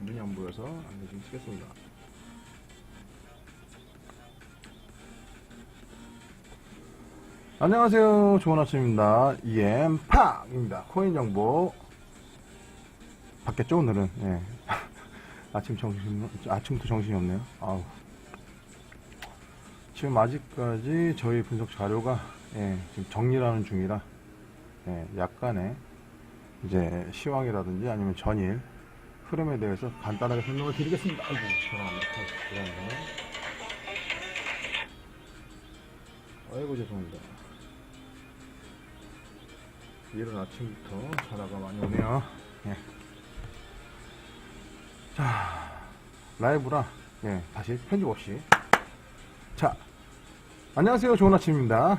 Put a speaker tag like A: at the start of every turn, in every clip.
A: 눈이 안 보여서 안경 좀 쓰겠습니다. 안녕하세요. 좋은 아침입니다. EM팍입니다. 코인 정보 받겠죠 오늘은? 예. 아침부터 정신이 없네요. 아우. 지금 아직까지 저희 분석 자료가 지금 정리하는 중이라 약간의 이제 시황이라든지 아니면 전일 흐름에 대해서 간단하게 설명을 드리겠습니다. 아이고, 죄송합니다. 아이고, 죄송합니다. 이른 아침부터 전화가 많이 오네요. 자, 라이브라 다시 편집 없이. 자, 안녕하세요. 좋은 아침입니다.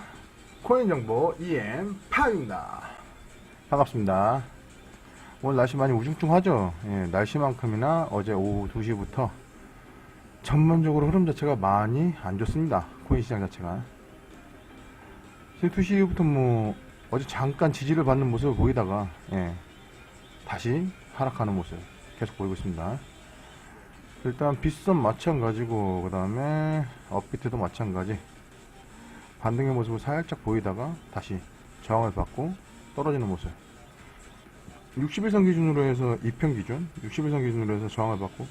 A: 코인 정보 EM팍입니다. 반갑습니다. 오늘 날씨 많이 우중충하죠? 날씨만큼이나 어제 오후 2시부터 전반적으로 흐름 자체가 많이 안 좋습니다. 코인 시장 자체가. 지금 2시 이후부터 뭐 어제 잠깐 지지를 받는 모습을 보이다가 다시 하락하는 모습 계속 보이고 있습니다. 일단 빗선 마찬가지고, 그 다음에 업비트도 마찬가지 반등의 모습을 살짝 보이다가 다시 저항을 받고 떨어지는 모습. 60일선 기준으로 해서 2편 기준 60일선 기준으로 해서 저항을 받고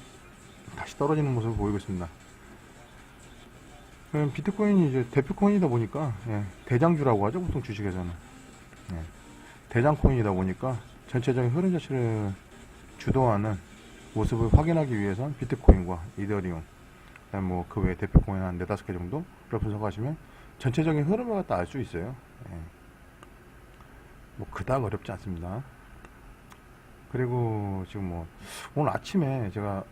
A: 다시 떨어지는 모습을 보이고 있습니다. 비트코인이 이제 대표 코인이다 보니까 대장주라고 하죠, 보통 주식에서는. 대장 코인이다 보니까 전체적인 흐름 자체를 주도하는 모습을 확인하기 위해선 비트코인과 이더리움, 뭐 그 외에 대표 코인 한 4-5개 정도를 분석하시면 전체적인 흐름을 갖다 알 수 있어요. 뭐 그닥 어렵지 않습니다. 그리고 지금 뭐 오늘 아침에 제가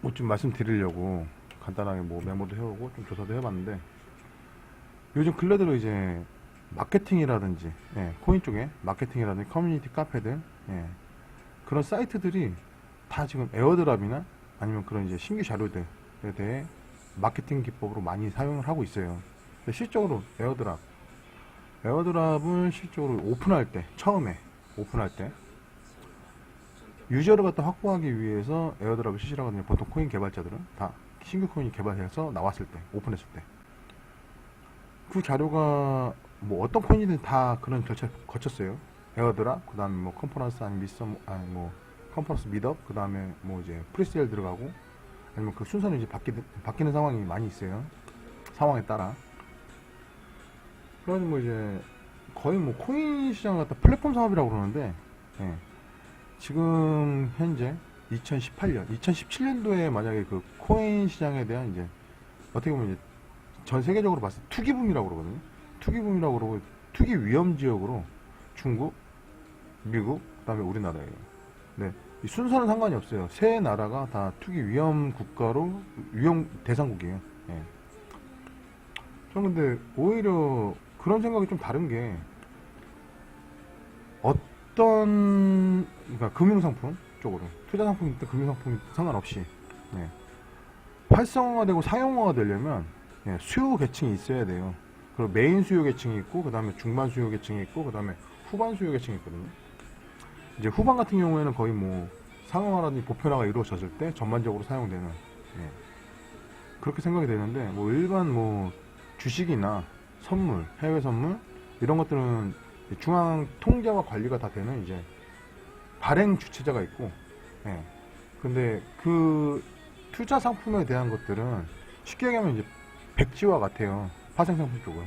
A: 뭐 좀 말씀드리려고 간단하게 뭐 메모도 해오고 좀 조사도 해봤는데, 요즘 근래 들어 이제 마케팅이라든지 코인 쪽에 마케팅이라든지 커뮤니티 카페들 그런 사이트들이 다 지금 에어드랍이나 아니면 그런 이제 신규 자료들에 대해 마케팅 기법으로 많이 사용을 하고 있어요. 근데 실적으로 에어드랍을 실적으로 오픈할 때, 처음에 오픈할 때 유저를 갖다 확보하기 위해서 에어드랍을 실시를 하거든요. 보통 코인 개발자들은 다 신규 코인이 개발해서 나왔을 때, 오픈했을 때 그 자료가 뭐 어떤 코인이든 다 그런 절차를 거쳤어요. 에어드랍, 그 다음에 뭐 컨퍼런스 아니 뭐 컨퍼런스 미드업, 그 다음에 뭐 이제 프리세일 들어가고, 아니면 그 순서는 이제 바뀌는 상황이 많이 있어요. 상황에 따라. 그래서 뭐 이제 거의 뭐 코인 시장을 갖다 플랫폼 사업이라고 그러는데, 지금 현재 2017년도에 만약에 그 코인 시장에 대한 이제 어떻게 보면 이제 전 세계적으로 봤을 때 투기붐이라고 그러거든요. 투기붐이라고 그러고, 투기 위험 지역으로 중국, 미국, 그 다음에 우리나라예요. 네. 이 순서는 상관이 없어요. 세 나라가 다 투기 위험 국가로, 위험 대상국이에요. 저는 근데 오히려 그런 생각이 좀 다른 게, 그러니까 금융상품 쪽으로, 투자상품이든 금융상품 상관없이 활성화되고 사용화가 되려면 수요 계층이 있어야 돼요. 그리고 메인 수요 계층이 있고, 그 다음에 중반 수요 계층이 있고, 그 다음에 후반 수요 계층이 있거든요. 이제 후반 같은 경우에는 거의 뭐 상용화라든지 보편화가 이루어졌을 때 전반적으로 사용되는, 그렇게 생각이 되는데, 뭐 일반 뭐 주식이나 선물, 해외 선물 이런 것들은 중앙 통제와 관리가 다 되는 이제 발행 주체자가 있고, 근데 그 투자 상품에 대한 것들은 쉽게 얘기하면 이제 백지화 같아요. 파생 상품 쪽은.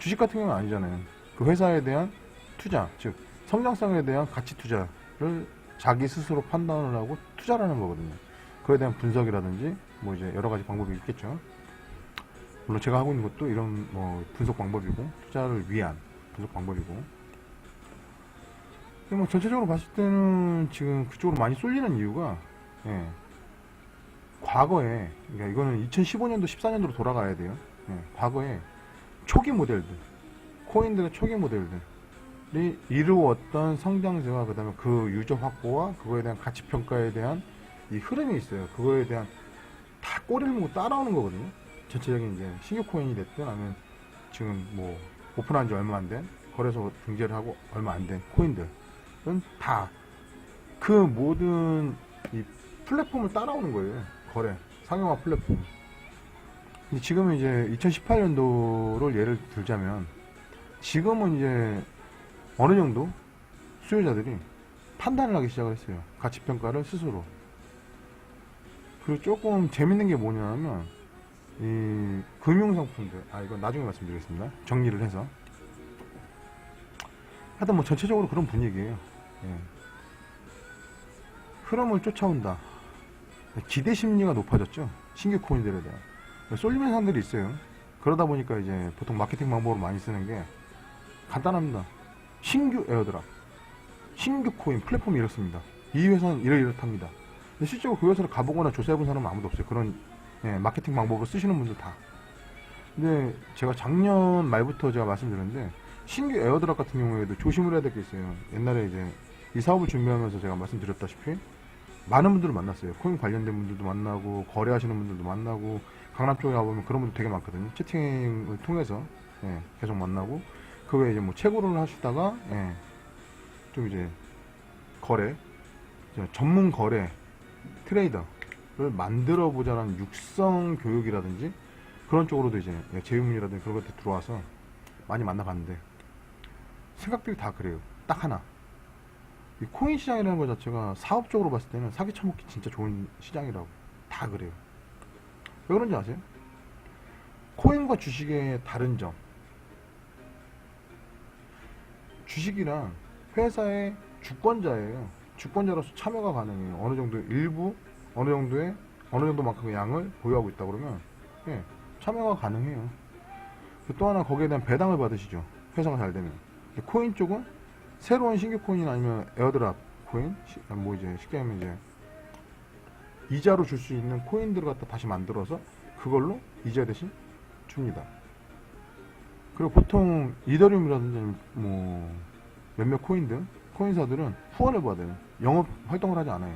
A: 주식 같은 경우는 아니잖아요. 그 회사에 대한 투자, 즉 성장성에 대한 가치 투자를 자기 스스로 판단을 하고 투자를 하는 거거든요. 그에 대한 분석이라든지 뭐 이제 여러 가지 방법이 있겠죠. 물론 제가 하고 있는 것도 이런 뭐 분석 방법이고, 투자를 위한 분석 방법이고. 근데 뭐 전체적으로 봤을 때는 지금 그쪽으로 많이 쏠리는 이유가, 과거에, 그러니까 이거는 2015년도 14년도로 돌아가야 돼요. 과거에 초기 모델들, 코인들의 초기 모델들이 이루었던 성장세와, 그 다음에 그 유저 확보와 그거에 대한 가치 평가에 대한 이 흐름이 있어요. 그거에 대한 다 꼬리를 물고 따라오는 거거든요. 전체적인 이제 신규 코인이 됐든, 아니면 지금 뭐 오픈한 지 얼마 안 된, 거래소 등재를 하고 얼마 안 된 코인들, 다 그 모든 이 플랫폼을 따라오는 거예요. 거래 상용화 플랫폼. 근데 지금은 이제 2018년도를 예를 들자면 지금은 이제 어느 정도 수요자들이 판단을 하기 시작을 했어요. 가치평가를 스스로. 그리고 조금 재밌는 게 뭐냐면 이 금융상품들, 이건 나중에 말씀드리겠습니다. 정리를 해서. 하여튼 뭐 전체적으로 그런 분위기예요. 예. 흐름을 쫓아온다. 기대 심리가 높아졌죠. 신규 코인들에 대한. 쏠리는 사람들이 있어요. 그러다 보니까 이제 보통 마케팅 방법으로 많이 쓰는 게 간단합니다. 신규 에어드랍, 신규 코인 플랫폼이 이렇습니다. 이 회사는 이렇답니다. 근데 실제로 그 회사를 가보거나 조사해본 사람은 아무도 없어요. 그런 마케팅 방법을 쓰시는 분들 다. 근데 제가 작년 말부터 제가 말씀드렸는데 신규 에어드랍 같은 경우에도 조심을 해야 될 게 있어요. 옛날에 이제 이 사업을 준비하면서 제가 말씀드렸다시피 많은 분들을 만났어요. 코인 관련된 분들도 만나고 거래하시는 분들도 만나고 강남 쪽에 가보면 그런 분들 되게 많거든요. 채팅을 통해서 계속 만나고 그 외에 이제 뭐 채굴을 하시다가 좀 이제 거래 전문 거래 트레이더를 만들어 보자는 육성 교육이라든지 그런 쪽으로도 이제 제휴문이라든지 그런 것들 들어와서 많이 만나봤는데 생각들이 다 그래요. 딱 하나. 이 코인 시장이라는 것 자체가 사업적으로 봤을 때는 사기 쳐먹기 진짜 좋은 시장이라고 다 그래요. 왜 그런지 아세요? 코인과 주식의 다른 점. 주식이란 회사의 주권자예요. 주권자로서 참여가 가능해요. 어느 정도 일부, 어느 정도만큼의 양을 보유하고 있다 그러면 참여가 가능해요. 또 하나 거기에 대한 배당을 받으시죠. 회사가 잘 되면. 코인 쪽은 새로운 신규 코인 아니면 에어드랍 코인, 뭐 이제 쉽게 하면 이제 이자로 줄 수 있는 코인들을 갖다 다시 만들어서 그걸로 이자 대신 줍니다. 그리고 보통 이더리움이라든지 뭐 몇몇 코인사들은 후원을 받아요. 영업 활동을 하지 않아요.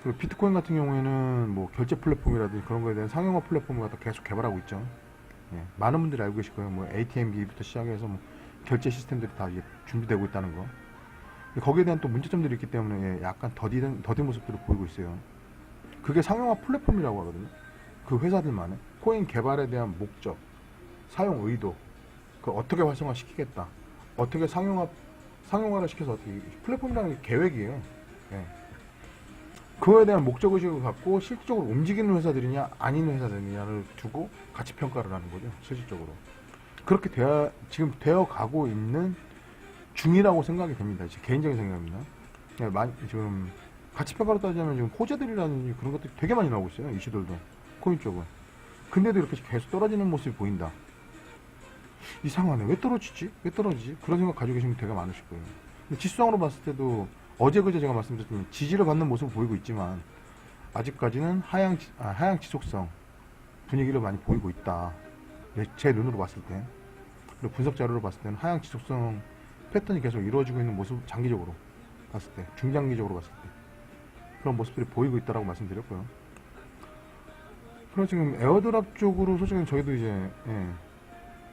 A: 그리고 비트코인 같은 경우에는 뭐 결제 플랫폼이라든지 그런 거에 대한 상용화 플랫폼을 갖다 계속 개발하고 있죠. 많은 분들이 알고 계실 거예요. 뭐 ATM기부터 시작해서 뭐 결제 시스템들이 다 이제 준비되고 있다는 거. 거기에 대한 또 문제점들이 있기 때문에 약간 더딘 모습들을 보이고 있어요. 그게 상용화 플랫폼이라고 하거든요. 그 회사들만의 코인 개발에 대한 목적, 사용 의도, 그 어떻게 활성화 시키겠다, 어떻게 상용화를 시켜서 어떻게 플랫폼이라는 게 계획이에요. 그거에 대한 목적 의식을 갖고 실질적으로 움직이는 회사들이냐 아닌 회사들이냐를 두고 가치 평가를 하는 거죠. 실질적으로 그렇게 지금 되어 가고 있는 중이라고 생각이 됩니다. 제 개인적인 생각입니다. 지금 가치 평가로 따지자면 지금 호재들이라든지 그런 것들이 되게 많이 나오고 있어요. 이슈들도 코인 쪽은. 근데도 이렇게 계속 떨어지는 모습이 보인다. 이상하네. 왜 떨어지지? 그런 생각 가지고 계신 분 되게 많으실 거예요. 근데 지수상으로 봤을 때도 어제 그제 제가 말씀드렸지만 지지를 받는 모습을 보이고 있지만 아직까지는 하향 지속성 분위기를 많이 보이고 있다. 제 눈으로 봤을 때. 그리고 분석 자료로 봤을 때는 하향 지속성 패턴이 계속 이루어지고 있는 모습, 장기적으로 봤을 때, 중장기적으로 봤을 때 그런 모습들이 보이고 있다라고 말씀드렸고요. 그리고 지금 에어드랍 쪽으로 솔직히 저희도 이제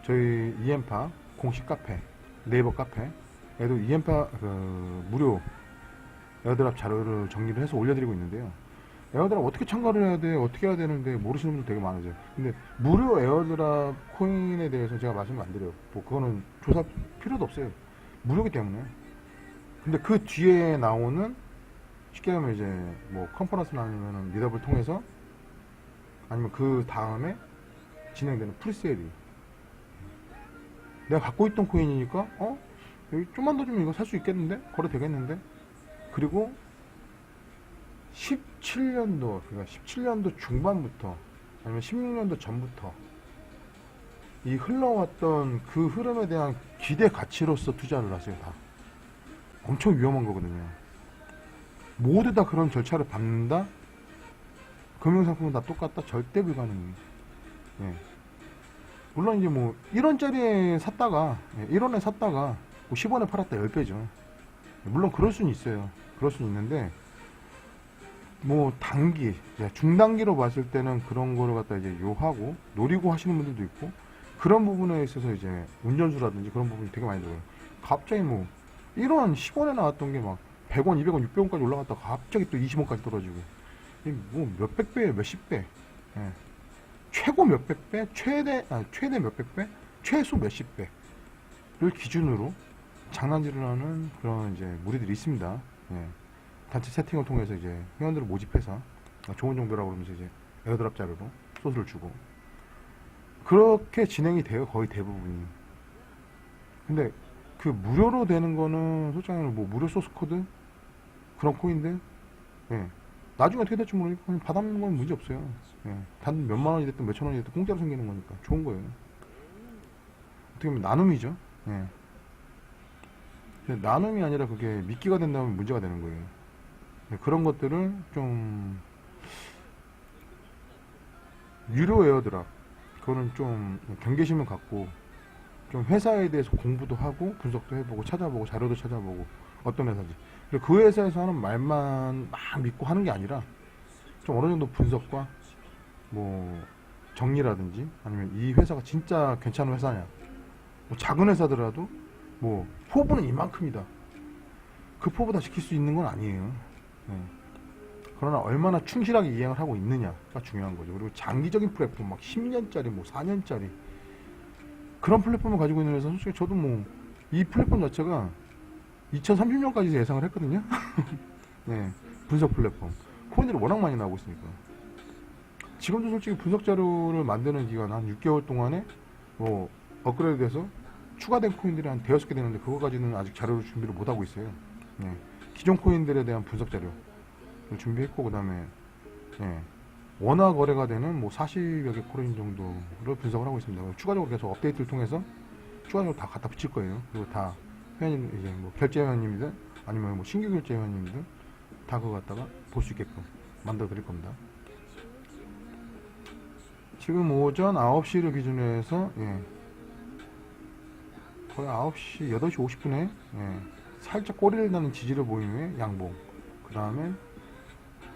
A: 저희 이엠파 공식 카페, 네이버 카페에도 이엠파 무료 에어드랍 자료를 정리를 해서 올려드리고 있는데요. 에어드랍 어떻게 참가를 해야 돼? 어떻게 해야 되는데 모르시는 분들 되게 많으세요. 근데 무료 에어드랍 코인에 대해서 제가 말씀을 안 드려요. 뭐 그거는 조사 필요도 없어요. 무료기 때문에. 근데 그 뒤에 나오는 쉽게 하면 이제 뭐 컨퍼런스나 아니면 미더블 통해서 아니면 그 다음에 진행되는 프리세일이 내가 갖고 있던 코인이니까 여기 좀만 더 주면 이거 살 수 있겠는데? 거래 되겠는데? 그리고 17년도, 그러니까 17년도 중반부터 아니면 16년도 전부터 이 흘러왔던 그 흐름에 대한 기대 가치로서 투자를 하세요. 다 엄청 위험한 거거든요. 모두 다 그런 절차를 밟는다? 금융상품은 다 똑같다? 절대 불가능해요. 물론 이제 뭐 1원짜리에 샀다가 1원에 샀다가 뭐 10원에 팔았다 10배죠. 물론 그럴 수는 있어요. 그럴 수는 있는데 뭐 단기, 중단기로 봤을 때는 그런 거를 갖다 이제 요하고 노리고 하시는 분들도 있고 그런 부분에 있어서 이제 운전수라든지 그런 부분이 되게 많이 들어요. 갑자기 뭐 이런 10원에 나왔던 게 막 100원, 200원, 600원까지 올라갔다가 갑자기 또 20원까지 떨어지고. 뭐 몇백 배에 몇십 배. 예. 최고 몇백 배, 최대 몇백 배, 최소 몇십 배를 기준으로 장난질을 하는 그런 이제 무리들이 있습니다. 예. 단체 세팅을 통해서 이제 회원들을 모집해서 좋은 정보라고 그러면서 이제 에어드랍 자료로 소스를 주고 그렇게 진행이 돼요. 거의 대부분이. 근데 그 무료로 되는 거는 솔직히 뭐 무료 소스 코드 그런 코인들 예. 나중에 어떻게 될지 모르니까 그냥 받아먹는 건 문제 없어요. 예. 단 몇만 원이 됐든 몇천 원이 됐든 공짜로 생기는 거니까 좋은 거예요. 어떻게 보면 나눔이죠. 예. 나눔이 아니라 그게 미끼가 된다면 문제가 되는 거예요. 예. 그런 것들을 좀 유료 에어드랍 그거는 좀 경계심을 갖고 좀 회사에 대해서 공부도 하고 분석도 해보고 찾아보고 자료도 찾아보고 어떤 회사지 그리고 그 회사에서 하는 말만 막 믿고 하는 게 아니라 좀 어느 정도 분석과 뭐 정리라든지 아니면 이 회사가 진짜 괜찮은 회사냐 뭐 작은 회사더라도 뭐 포부는 이만큼이다 그 포부다 지킬 수 있는 건 아니에요. 네. 그러나 얼마나 충실하게 이행을 하고 있느냐가 중요한 거죠. 그리고 장기적인 플랫폼 막 10년짜리 뭐 4년짜리 그런 플랫폼을 가지고 있는 회사 솔직히 저도 뭐 이 플랫폼 자체가 2030년까지 예상을 했거든요. 네, 분석 플랫폼 코인들이 워낙 많이 나오고 있으니까 지금도 솔직히 분석 자료를 만드는 기간 한 6개월 동안에 뭐 업그레이드 돼서 추가된 코인들이 한 대여섯 개 되는데 그거까지는 아직 자료를 준비를 못 하고 있어요. 네, 기존 코인들에 대한 분석 자료를 준비했고 그 다음에 네, 원화 거래가 되는 뭐 40여 개 코인 정도를 분석을 하고 있습니다. 추가적으로 계속 업데이트를 통해서 추가적으로 다 갖다 붙일 거예요. 그리고 다 회원님 이제 뭐 결제 회원님이든 아니면 뭐 신규 결제 회원님이든 다 그거 갖다가 볼 수 있게끔 만들어 드릴 겁니다. 지금 오전 9시를 기준으로 해서 예, 거의 9시 8시 50분에 예, 살짝 꼬리를 다는 지지를 보이는 양봉 그 다음에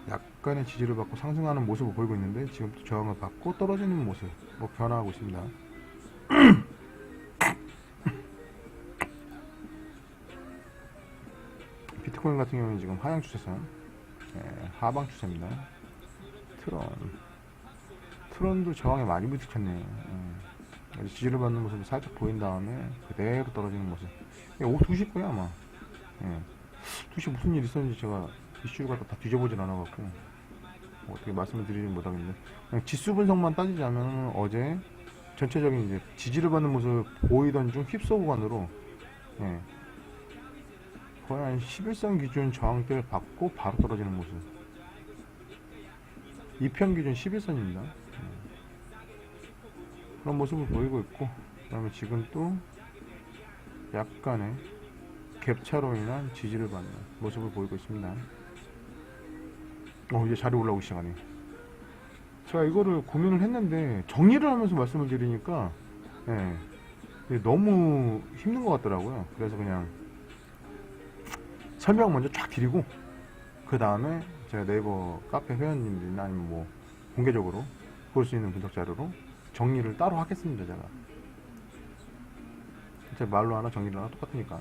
A: 약간의 지지를 받고 상승하는 모습을 보이고 있는데 지금 또 저항을 받고 떨어지는 모습 뭐 변화하고 있습니다. 비트코인 같은 경우는 지금 하향 추세선 예, 하방 추세입니다. 트론도 저항에 많이 부딪혔네요. 예. 지지를 받는 모습이 살짝 보인 다음에 그대로 떨어지는 모습. 오후 2시 거야 아마. 예. 2시 무슨 일 있었는지 제가 이슈를 갖다 다 뒤져보진 않아갖고 뭐 어떻게 말씀을 드리진 못하겠는데 그냥 지수 분석만 따지자면 어제 전체적인 이제 지지를 받는 모습을 보이던 중 휩소 구간으로 예. 거의 한 11선 기준 저항대를 받고 바로 떨어지는 모습. 2편 기준 11선입니다. 그런 모습을 보이고 있고 그 다음에 지금 또 약간의 갭차로 인한 지지를 받는 모습을 보이고 있습니다. 이제 자리 올라오기 시작하네. 제가 이거를 고민을 했는데 정리를 하면서 말씀을 드리니까 예, 너무 힘든 것 같더라고요. 그래서 그냥 설명 먼저 쫙 드리고 그 다음에 제가 네이버 카페 회원님들이나 아니면 뭐 공개적으로 볼 수 있는 분석 자료로 정리를 따로 하겠습니다. 제 말로 하나 정리를 하나 똑같으니까.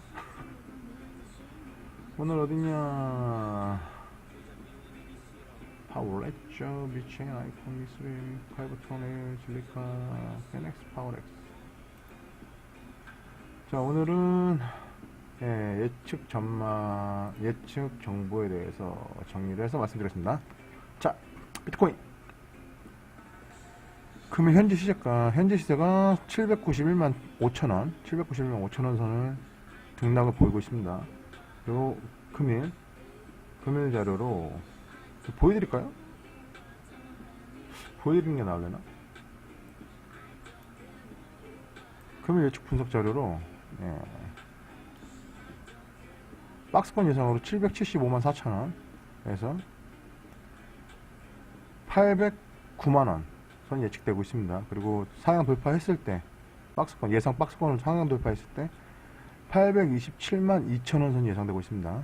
A: 오늘 어디냐 파워렉죠 비체인 아이콘 미스림 파이버톤일 질리카 페넥스 파워렉스. 자 오늘은 예측 전망, 예측 정보에 대해서 정리를 해서 말씀드렸습니다. 자, 비트코인. 금일 현재 시세가 791만 5천원, 791만 5천원 선을 등락을 보이고 있습니다. 그리고 금일 자료로 보여드릴까요? 보여드리는 게 나을래나? 금일 예측 분석 자료로, 박스권 예상으로 775만 4천원 에서 809만원 선 예측되고 있습니다. 그리고 상향 돌파했을 때 예상 박스권을 상향 돌파했을 때 827만 2천원 선 예상되고 있습니다.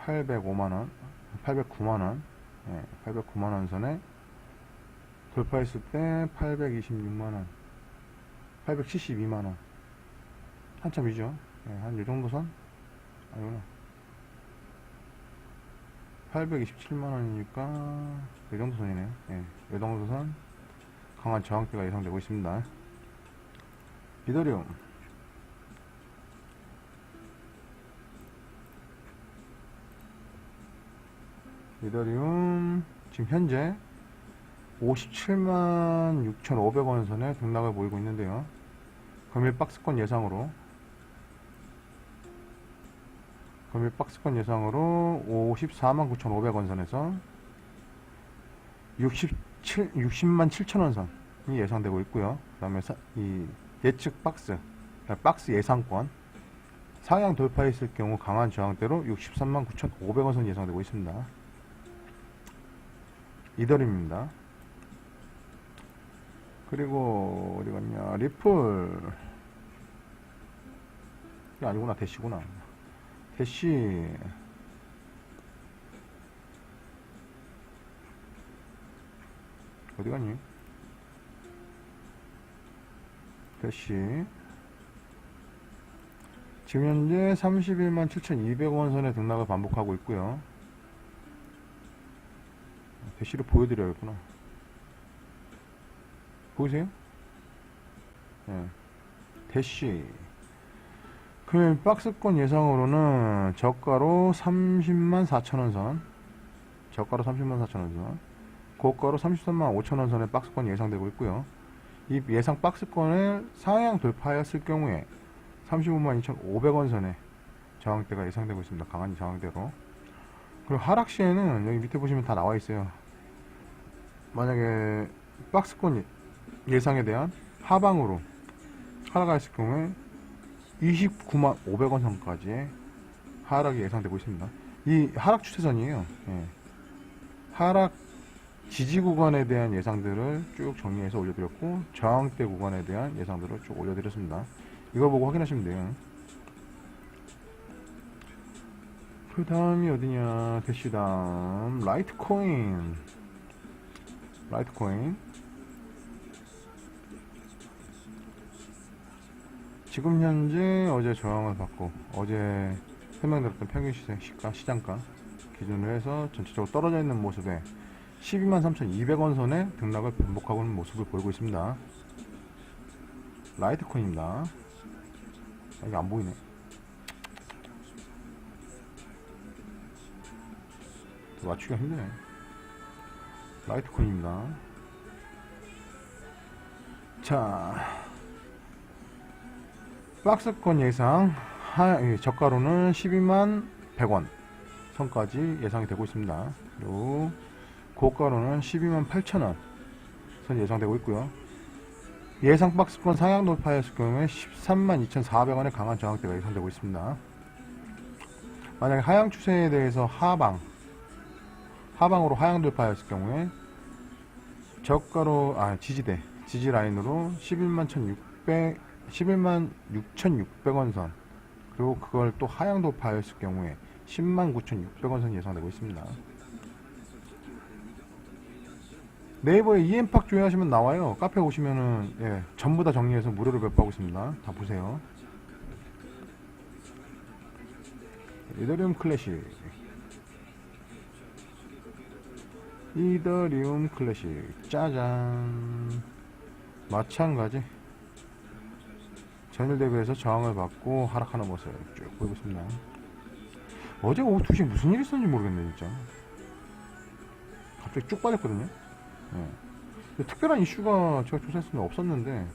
A: 809만원 809만원 선에 돌파했을 때 826만원 872만원 한참 위죠. 예, 한 요 정도 선? 아니구나. 827만 원이니까 요 정도 선이네요. 예, 요 정도 선 강한 저항대가 예상되고 있습니다. 이더리움 지금 현재 57만 6,500원 선에 등락을 보이고 있는데요. 금일 박스권 예상으로 54만 9,500원 선에서 60만 7천원 선이 예상되고 있고요. 그 다음에 이 예측 박스 예상권 상향 돌파했을 경우 강한 저항대로 63만 9,500원 선이 예상되고 있습니다. 이더리움입니다. 그리고 어디 갔냐, 리플 이게 아니구나, 대시구나. 대시 어디 갔니? 대시 지금 현재 31만 7,200원 선에 등락을 반복하고 있고요. 대시를 보여드려야겠구나. 보이세요? 네. 대시 금일 박스권 예상으로는 저가로 30만 4천원 선, 저가로 30만 4천원 선, 고가로 33만 5천원 선의 박스권이 예상되고 있고요. 이 예상 박스권을 상향 돌파했을 경우에 35만 2,500원 선의 저항대가 예상되고 있습니다. 강한 저항대로. 그리고 하락 시에는 여기 밑에 보시면 다 나와 있어요. 만약에 박스권 예상에 대한 하방으로 하락했을 경우에 29만 500원 선까지의 하락이 예상되고 있습니다. 이 하락 추세선이에요. 예. 하락 지지 구간에 대한 예상들을 쭉 정리해서 올려드렸고, 저항대 구간에 대한 예상들을 쭉 올려드렸습니다. 이거 보고 확인하시면 돼요. 그 다음이 어디냐, 대시다음 라이트코인 지금 현재 어제 저항을 받고 어제 설명드렸던 평균 시장가 기준으로 해서 전체적으로 떨어져 있는 모습에 12만 3,200원 선에 등락을 반복하고 있는 모습을 보이고 있습니다. 라이트코인입니다. 이게 안 보이네. 맞추기가 힘드네. 라이트코인입니다. 자, 박스권 예상 저가로는 12만 100원 선까지 예상이 되고 있습니다. 그리고 고가로는 12만 8천원 선 예상되고 있고요. 예상 박스권 상향 돌파했을 경우에 13만 2,400원의 강한 저항대가 예상되고 있습니다. 만약에 하향 추세에 대해서 하방으로 하향 돌파했을 경우에 저가로 지지 라인으로 11만 6,600원 선, 그리고 그걸 또 하향 돌파했을 경우에 10만 9,600원 선이 예상되고 있습니다. 네이버에 EM팍 조회하시면 나와요. 카페 오시면은 예, 전부 다 정리해서 무료로 배포하고 있습니다. 다 보세요. 이더리움 클래식, 짜잔. 마찬가지 전일 대비해서 저항을 받고 하락하는 모습 쭉 보이고 있습니다. 어제 오후 2시에 무슨 일이 있었는지 모르겠네 진짜. 갑자기 쭉 빠졌거든요. 네. 특별한 이슈가 제가 조사했을 때 없었는데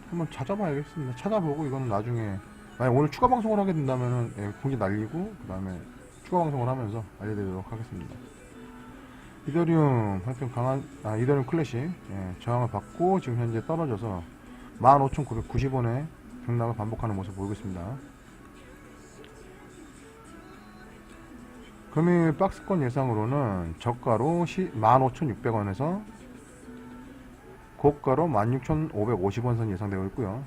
A: 한번 찾아봐야겠습니다. 찾아보고 이거는 나중에 만약 오늘 추가 방송을 하게 된다면은 예, 공지 날리고 그 다음에 추가 방송을 하면서 알려드리도록 하겠습니다. 이더리움 하여튼 이더리움 클래식 예, 저항을 받고 지금 현재 떨어져서 15,990원에 등락을 반복하는 모습을 보이고 있습니다. 금일 박스권 예상으로는 저가로 15,600원에서 고가로 16,550원 선 예상되고 있고요.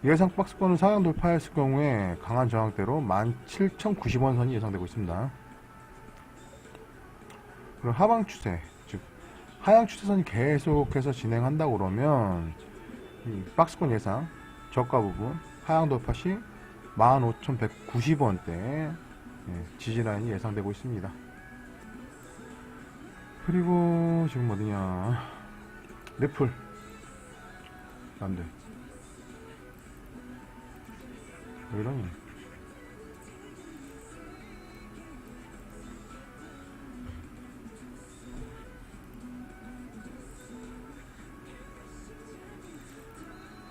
A: 예상 박스권을 상향 돌파했을 경우에 강한 저항대로 17,090원 선이 예상되고 있습니다. 그리고 하방 추세, 즉 하향 추세선이 계속해서 진행한다고 그러면 이 박스권 예상 저가 부분 하향 돌파 시 15,190원대 예, 지지라인이 예상되고 있습니다. 그리고 지금 어디냐, 래플 안돼 왜 이러니.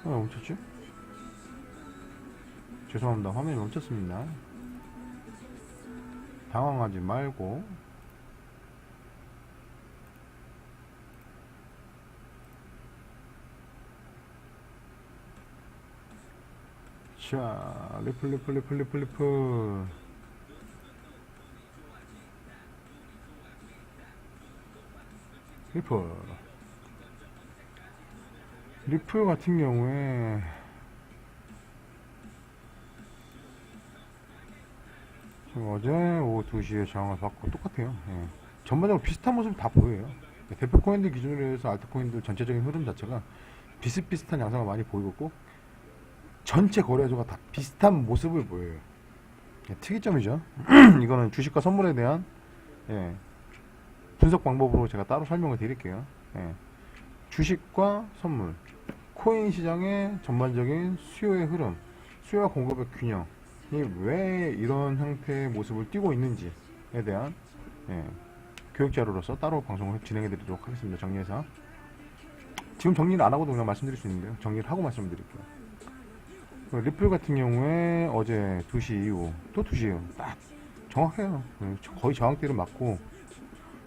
A: 멈췄지? 죄송합니다. 화면이 멈췄습니다. 당황하지 말고. 자, 리플. 리플 같은 경우에 지금 어제 오후 2시에 저항을 받고 똑같아요. 예. 전반적으로 비슷한 모습이 다 보여요. 대표 코인들 기준으로 해서 알트코인들 전체적인 흐름 자체가 비슷비슷한 양상을 많이 보이고 있고, 전체 거래소가 다 비슷한 모습을 보여요. 예, 특이점이죠. 이거는 주식과 선물에 대한 예, 분석 방법으로 제가 따로 설명을 드릴게요. 예. 주식과 선물, 코인 시장의 전반적인 수요의 흐름, 수요와 공급의 균형이 왜 이런 형태의 모습을 띠고 있는지에 대한 예, 교육 자료로서 따로 방송을 진행해 드리도록 하겠습니다. 정리해서. 지금 정리를 안 하고도 그냥 말씀드릴 수 있는데요. 정리를 하고 말씀드릴게요. 리플 같은 경우에 어제 2시 이후, 또 2시 이후 딱 정확해요. 거의 저항대를 맞고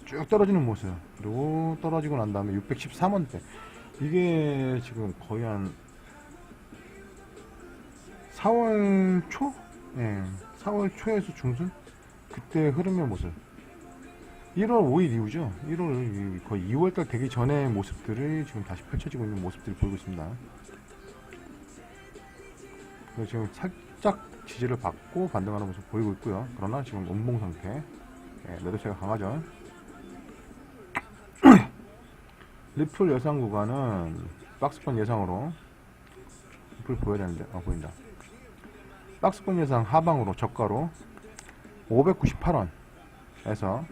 A: 쭉 떨어지는 모습, 그리고 떨어지고 난 다음에 613원대, 이게 지금 거의 한 4월 초? 예, 4월 초에서 중순? 그때 흐름의 모습. 1월 5일 이후죠. 1월 거의 2월달 되기 전의 모습들을 지금 다시 펼쳐지고 있는 모습들을 보이고 있습니다. 지금 살짝 지지를 받고 반등하는 모습 보이고 있고요. 그러나 지금 음봉 상태. 예, 매도세가 강하죠. 리플 예상 구간은 박스권 예상으로, 리플 보여야 되는데 보인다. 박스권 예상 하방으로 저가로 598원에서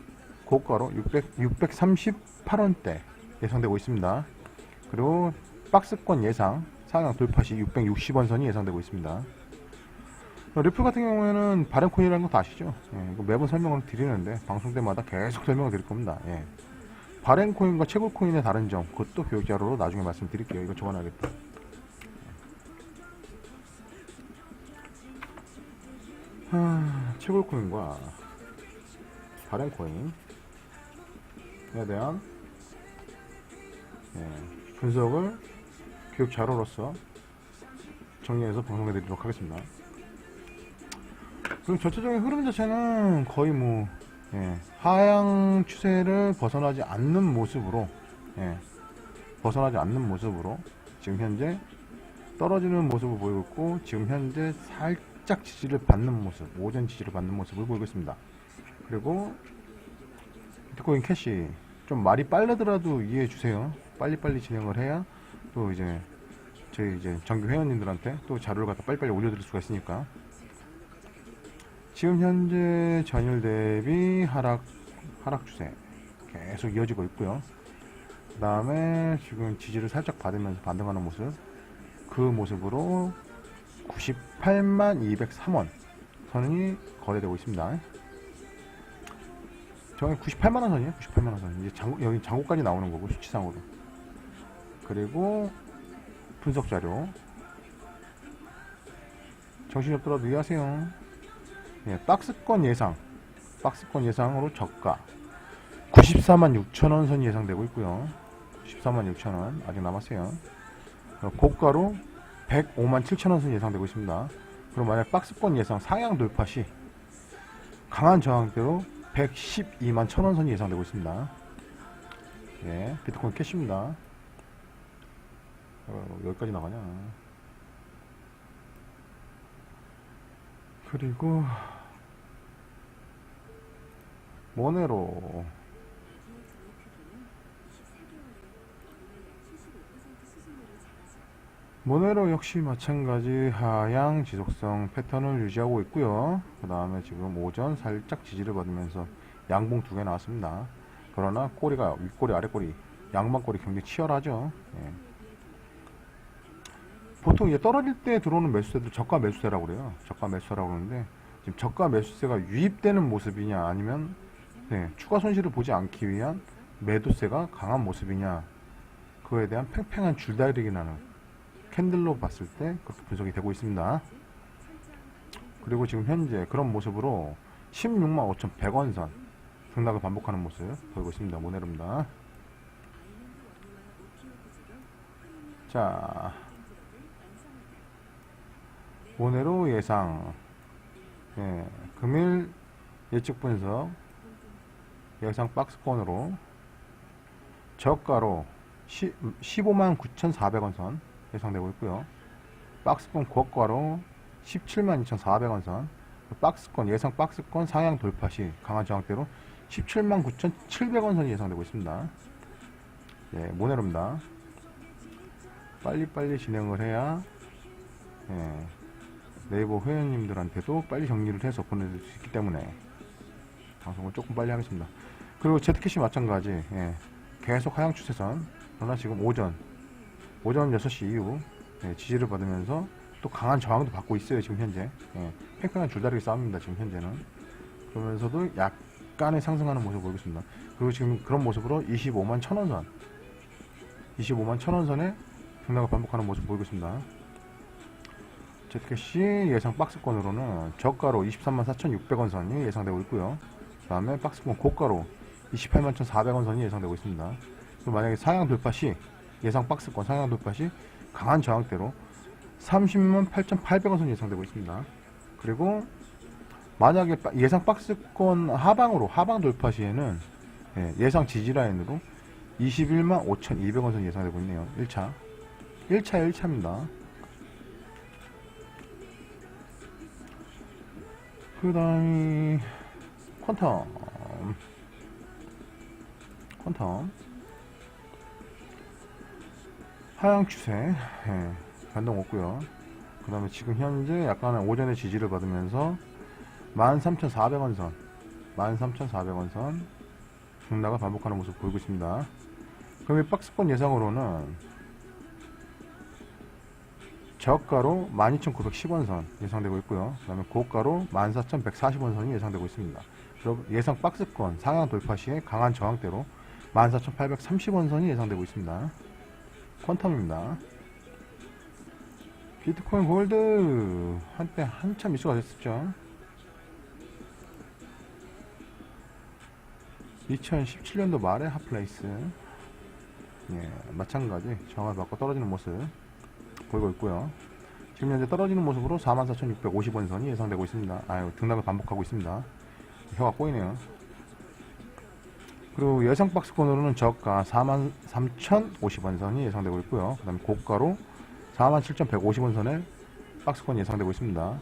A: 고가로 638원대 예상되고 있습니다. 그리고 박스권 예상 상향 돌파시 660원 선이 예상되고 있습니다. 리플 같은 경우에는 바렌코인이라는 것도 아시죠? 예, 이거 매번 설명을 드리는데 방송 때마다 계속 설명을 드릴 겁니다. 예. 바렌코인과 채굴코인의 다른 점, 그것도 교육자료로 나중에 말씀드릴게요. 이거 적어놔야겠다. 채굴코인과 바렌코인에 대한 분석을 교육자료로서 정리해서 방송해드리도록 하겠습니다. 그럼 전체적인 흐름 자체는 거의 뭐 하향 추세를 벗어나지 않는 모습으로 지금 현재 떨어지는 모습을 보이고 있고, 지금 현재 살짝 지지를 받는 모습, 오전 지지를 받는 모습을 보이고 있습니다. 그리고 비트코인 캐시 좀 말이 빠르더라도 이해해 주세요. 빨리빨리 진행을 해야 또 이제 저희 정규 회원님들한테 또 자료를 갖다 빨리빨리 올려드릴 수가 있으니까. 지금 현재 전일 대비 하락 추세 계속 이어지고 있고요. 그 다음에 지금 지지를 살짝 받으면서 반등하는 모습, 그 모습으로 98203원 선이 거래되고 있습니다. 저기 98만원 선이에요. 98만원 선. 이제 여기 장고까지 나오는 거고, 수치상으로. 그리고 분석 자료. 정신이 없더라도 이해하세요. 예, 박스권 예상으로 저가 946,000원 선이 예상되고 있고요. 146,000원 아직 남았어요. 고가로 105,700,000원 선이 예상되고 있습니다. 그럼 만약 박스권 예상 상향 돌파 시 강한 저항대로 112,100,000원 선이 예상되고 있습니다. 예, 비트코인 캐시입니다. 여기까지 나가냐. 그리고 모네로 모네로 역시 마찬가지 하향 지속성 패턴을 유지하고 있고요. 그 다음에 지금 오전 살짝 지지를 받으면서 양봉 두 개 나왔습니다. 그러나 꼬리가 윗꼬리 아랫꼬리 양방꼬리 굉장히 치열하죠. 예. 보통 이제 떨어질 때 들어오는 매수세들 저가 매수세라고 그래요. 저가 매수세라고 그러는데 지금 저가 매수세가 유입되는 모습이냐 아니면 추가 손실을 보지 않기 위한 매도세가 강한 모습이냐 그거에 대한 팽팽한 줄다리기 나는 캔들로 봤을 때 그렇게 분석이 되고 있습니다. 그리고 지금 현재 그런 모습으로 16만 5,100원 선 등락을 반복하는 모습 보이고 있습니다. 모네로입니다. 자, 모네로 예상 금일 예측 분석 예상 박스권으로 저가로 15만 9,400원 선 예상되고 있고요. 박스권 고가로 17만 2,400원 선 박스권 예상 박스권 상향 돌파 시 강한 저항대로 17만 9,700원 선이 예상되고 있습니다. 예, 모네로입니다. 빨리빨리 진행을 해야 네이버 회원님들한테도 빨리 정리를 해서 보내줄 수 있기 때문에 방송을 조금 빨리 하겠습니다. 그리고 Z캐시 마찬가지 계속 하향 추세선 그러나 지금 오전 6시 이후 지지를 받으면서 또 강한 저항도 받고 있어요. 지금 현재 팽팽한 줄다리기 싸움입니다. 지금 현재는 그러면서도 약간의 상승하는 모습을 보이겠습니다. 그리고 지금 그런 모습으로 25만 1,000원 선 25만 1,000원 선에 등락을 반복하는 모습을 보이고 있습니다. Z캐시 예상 박스권으로는 저가로 23만 4,600원 선이 예상되고 있고요. 그 다음에 박스권 고가로 28만 1,400원 선이 예상되고 있습니다. 만약에 상향 돌파 시 예상 박스권 상향 돌파 시 강한 저항대로 30만 8,800원 선이 예상되고 있습니다. 그리고 만약에 예상 박스권 하방 돌파 시에는 예상 지지라인으로 21만 5,200원 선이 예상되고 있네요. 1차입니다. 그 다음이 퀀텀 하향 추세 변동 없고요. 그 다음에 지금 현재 약간의 오전에 지지를 받으면서 13,400원 선 등락을 반복하는 모습 보이고 있습니다. 그럼 이 박스권 예상으로는 저가로 12,910원 선 예상되고 있고요. 그 다음에 고가로 14,140원 선이 예상되고 있습니다. 그리고 예상 박스권 상향 돌파 시에 강한 저항대로 14,830원 선이 예상되고 있습니다. 퀀텀입니다. 비트코인 골드 한때 한참 이슈가 됐었죠. 2017년도 말에 핫플레이스 마찬가지 저항을 받고 떨어지는 모습 보이고 있고요. 지금 현재 떨어지는 모습으로 44,650원 선이 예상되고 있습니다. 등락을 반복하고 있습니다. 혀가 꼬이네요. 그리고 예상 박스권으로는 저가 43,050원 선이 예상되고 있고요. 그 다음에 고가로 47,150원 선에 박스권 예상되고 있습니다.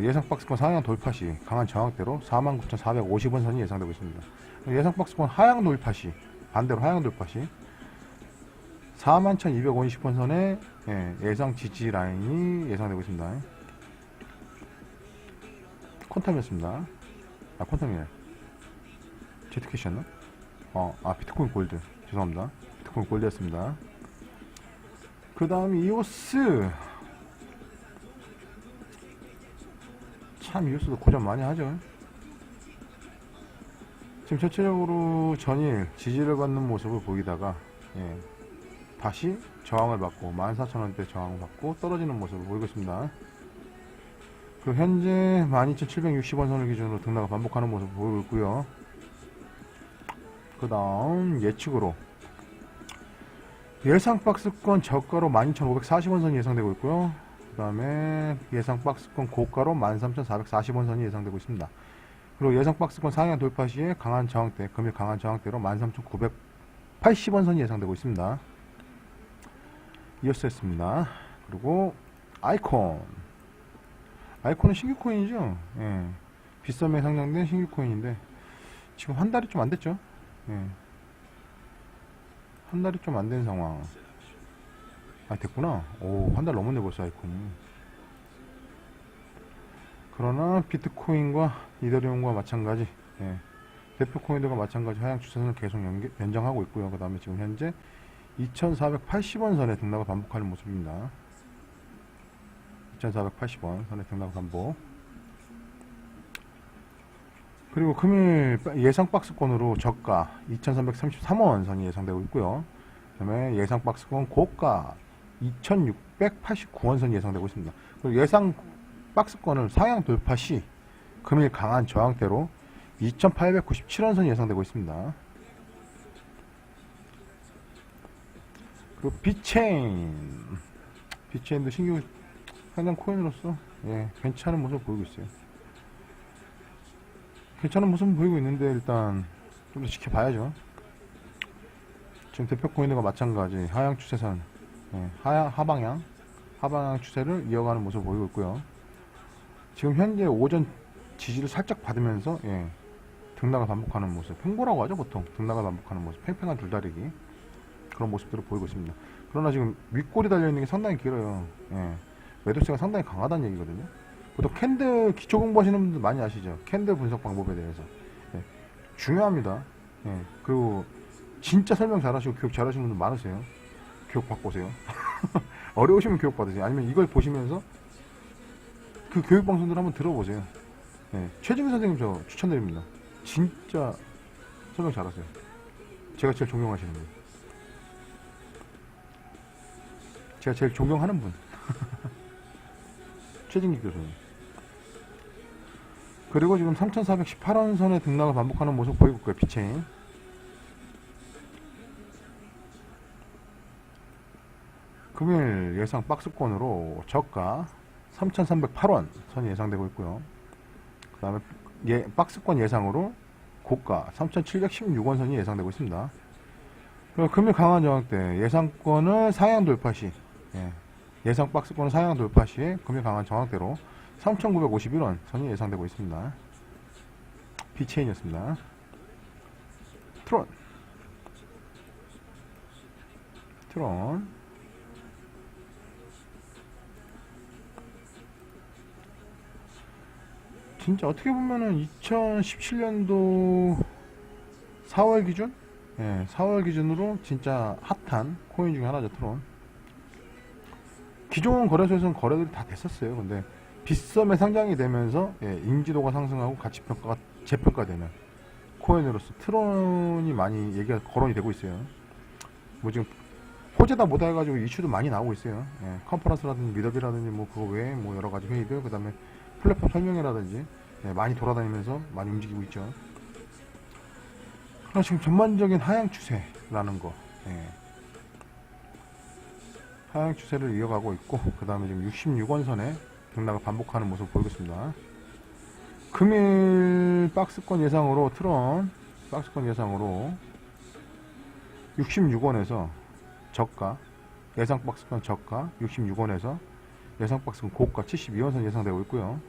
A: 예상 박스권 상향 돌파 시 강한 저항대로 49,450원 선이 예상되고 있습니다. 예상 박스권 하향 돌파 시 반대로 하향 돌파 시 41,250원 선에 예상 지지 라인이 예상되고 있습니다. 퀀텀이었습니다. 퀀텀이네. Z캐시였나? 비트코인 골드. 죄송합니다. 비트코인 골드였습니다. 그 다음 이오스. 참 이오스도 고전 많이 하죠. 지금 전체적으로 전일 지지를 받는 모습을 보이다가 다시 저항을 받고 14,000원대 저항을 받고 떨어지는 모습을 보이고 있습니다. 그 현재 12,760원 선을 기준으로 등락을 반복하는 모습을 보이고 있고요. 그 다음 예측으로 예상 박스권 저가로 12,540원 선이 예상되고 있고요. 그 다음에 예상 박스권 고가로 13,440원 선이 예상되고 있습니다. 그리고 예상 박스권 상향 돌파 시에 강한 저항대, 금일 강한 저항대로 13,980원 선이 예상되고 있습니다. 이어스였습니다. 그리고 아이콘은 신규 코인이죠. 빗썸에 상장된 신규 코인인데 지금 한 달이 좀 안 됐죠. 한 달이 좀 안 된 상황. 아, 됐구나. 오, 한 달 넘었네 벌써 아이콘이. 그러나 비트코인과 이더리움과 마찬가지, 예, 대표 코인들과 마찬가지 하향 추세선을 계속 연장하고 있고요. 그 다음에 지금 현재 2480원 선에 등락을 반복하는 모습입니다. 2480원 선에 등락 반복. 그리고 금일 예상 박스권으로 저가 2333원 선이 예상되고 있고요. 그 다음에 예상 박스권 고가 2689원 선이 예상되고 있습니다. 그리고 예상 박스권을 상향 돌파 시 금일 강한 저항대로 2897원 선이 예상되고 있습니다. 그리고 비체인도 신규 상장 코인으로서, 예, 괜찮은 모습을 보이고 있어요. 괜찮은 모습을 보이고 있는데 일단 좀 더 지켜봐야죠. 지금 대표 코인들과 마찬가지 하향 추세선, 예, 하방향 추세를 이어가는 모습을 보이고 있고요. 지금 현재 오전 지지를 살짝 받으면서, 예, 등락을 반복하는 모습, 횡보라고 하죠 보통. 등락을 반복하는 모습, 팽팽한 줄다리기, 그런 모습들을 보이고 있습니다. 그러나 지금 윗골이 달려있는 게 상당히 길어요. 예, 매도세가 상당히 강하다는 얘기거든요. 보통 캔들 기초 공부하시는 분들 많이 아시죠? 캔들 분석 방법에 대해서, 예, 중요합니다. 예, 그리고 진짜 설명 잘하시고 교육 잘하시는 분들 많으세요. 교육 받고 오세요. 어려우시면 교육 받으세요. 아니면 이걸 보시면서 그 교육 방송들 한번 들어보세요. 예, 최진규 선생님 저 추천드립니다. 진짜 설명 잘하세요. 제가 제일 존경하시는 분. 제가 제일 존경하는 분. 최진기 교수님. 그리고 지금 3418원 선의 등락을 반복하는 모습 보이고 있고요. 비체인. 금일 예상 박스권으로 저가 3308원 선이 예상되고 있고요. 그 다음에 박스권 예상으로 고가 3716원 선이 예상되고 있습니다. 그리고 금일 강한 저항대 예상권을 상향 돌파 시, 예, 예상 박스권을 상향 돌파 시에 금일 강한 저항대로 3951원 선이 예상되고 있습니다. 비체인이었습니다. 트론 진짜 어떻게 보면은 2017년도 4월 기준? 예, 4월 기준으로 진짜 핫한 코인 중에 하나죠, 트론. 기존 거래소에서는 거래들이 다 됐었어요. 근데 빗썸에 상장이 되면서, 예, 인지도가 상승하고 가치 평가가 재평가되는 코인으로서 트론이 많이 얘기가 거론이 되고 있어요. 뭐 지금 호재다 뭐다 해가지고 이슈도 많이 나오고 있어요. 예, 컨퍼런스라든지 미더비라든지 뭐 그거 외에 뭐 여러 가지 회의들, 그 다음에 플랫폼 설명회라든지, 예, 많이 돌아다니면서 많이 움직이고 있죠. 그러나 지금 전반적인 하향 추세라는 거, 예, 하향 추세를 이어가고 있고, 그 다음에 지금 66원 선에 등락을 반복하는 모습을 보이고 있습니다. 금일 박스권 예상으로 트론 박스권 예상으로 66원에서 저가, 예상 박스권 저가 66원에서 예상 박스권 고가 72원 선 예상되고 있고요.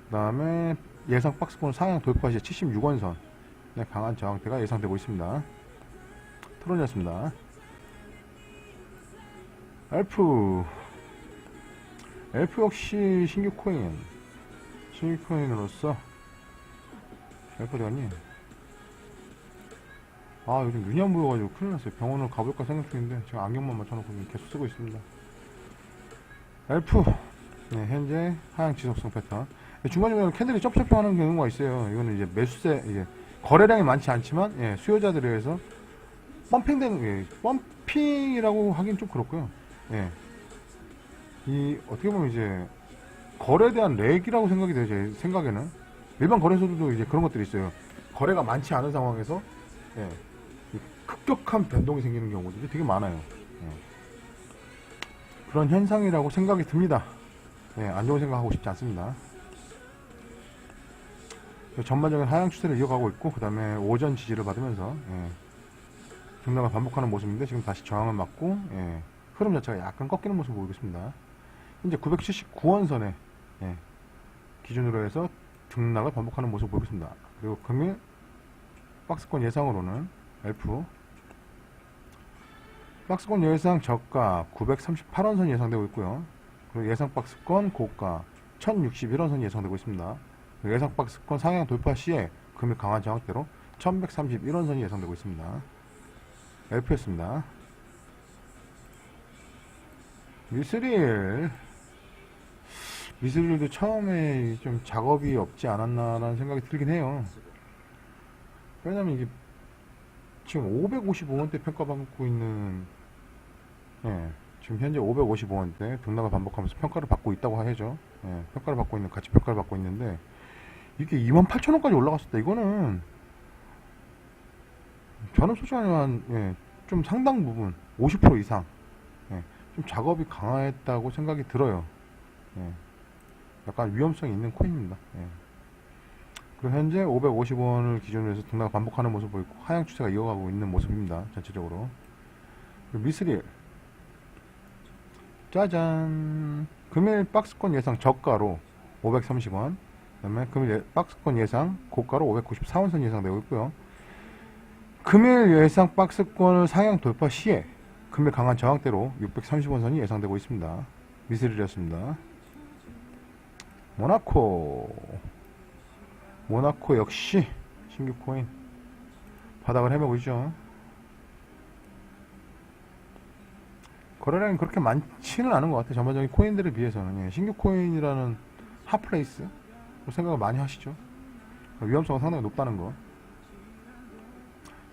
A: 그 다음에 예상 박스권 상향 돌파 시 76원 선, 네, 강한 저항대가 예상되고 있습니다. 트론이었습니다. 엘프 역시 신규 코인으로서 엘프 어디갔니? 아, 요즘 눈이 안 보여가지고 큰일 났어요. 병원을 가볼까 생각 중인데 제가 안경만 맞춰놓고 계속 쓰고 있습니다. 엘프, 네, 현재 하향 지속성 패턴. 중간중간에 캔들이 쩝쩝 하는 경우가 있어요. 이거는 이제 매수세, 이제 거래량이 많지 않지만, 예, 수요자들에 의해서 펌핑되는, 예, 펌핑이라고 하긴 좀 그렇고요. 예, 이 어떻게 보면 이제 거래에 대한 렉이라고 생각이 돼요. 제 생각에는 일반 거래소들도 이제 그런 것들이 있어요. 거래가 많지 않은 상황에서, 예, 급격한 변동이 생기는 경우들이 되게 많아요. 예, 그런 현상이라고 생각이 듭니다. 예, 안 좋은 생각하고 싶지 않습니다. 전반적인 하향 추세를 이어가고 있고, 그 다음에 오전 지지를 받으면서, 예, 등락을 반복하는 모습인데 지금 다시 저항을 맞고, 예, 흐름 자체가 약간 꺾이는 모습을 보이고 있습니다. 현재 979원 선에, 예, 기준으로 해서 등락을 반복하는 모습을 보이고 있습니다. 그리고 금일 박스권 예상으로는 엘프 박스권 예상 저가 938원 선 예상되고 있고요. 그리고 예상 박스권 고가 1061원 선 예상되고 있습니다. 예상 박스권 상향 돌파 시에 금일 강한 저항대로 1131원 선이 예상되고 있습니다. LP였습니다. 미스릴도 처음에 좀 작업이 없지 않았나라는 생각이 들긴 해요. 왜냐면 이게 지금 555원대 평가받고 있는, 예, 지금 현재 555원대 등락을 반복하면서 평가를 받고 있다고 하죠. 예, 평가를 받고 있는, 같이 평가를 받고 있는데, 이게 28,000원까지 올라갔을 때, 이거는, 저는 솔직히 한, 예, 좀 상당 부분, 50% 이상, 예, 좀 작업이 강했다고 생각이 들어요. 예, 약간 위험성이 있는 코인입니다. 예. 그리고 현재 550원을 기준으로 해서 등락을 반복하는 모습을 보이고, 하향 추세가 이어가고 있는 모습입니다. 전체적으로. 미스릴. 짜잔. 금일 박스권 예상 저가로 530원. 그 다음에 금일 박스권 예상 고가로 594원 선 예상되고 있고요. 금일 예상 박스권을 상향 돌파 시에 금일 강한 저항대로 630원 선이 예상되고 있습니다. 미스릴이었습니다. 모나코 역시 신규 코인 바닥을 헤매고 있죠. 거래량이 그렇게 많지는 않은 것 같아요. 전반적인 코인들에 비해서는. 예, 신규 코인이라는 핫플레이스 생각을 많이 하시죠. 위험성은 상당히 높다는 거.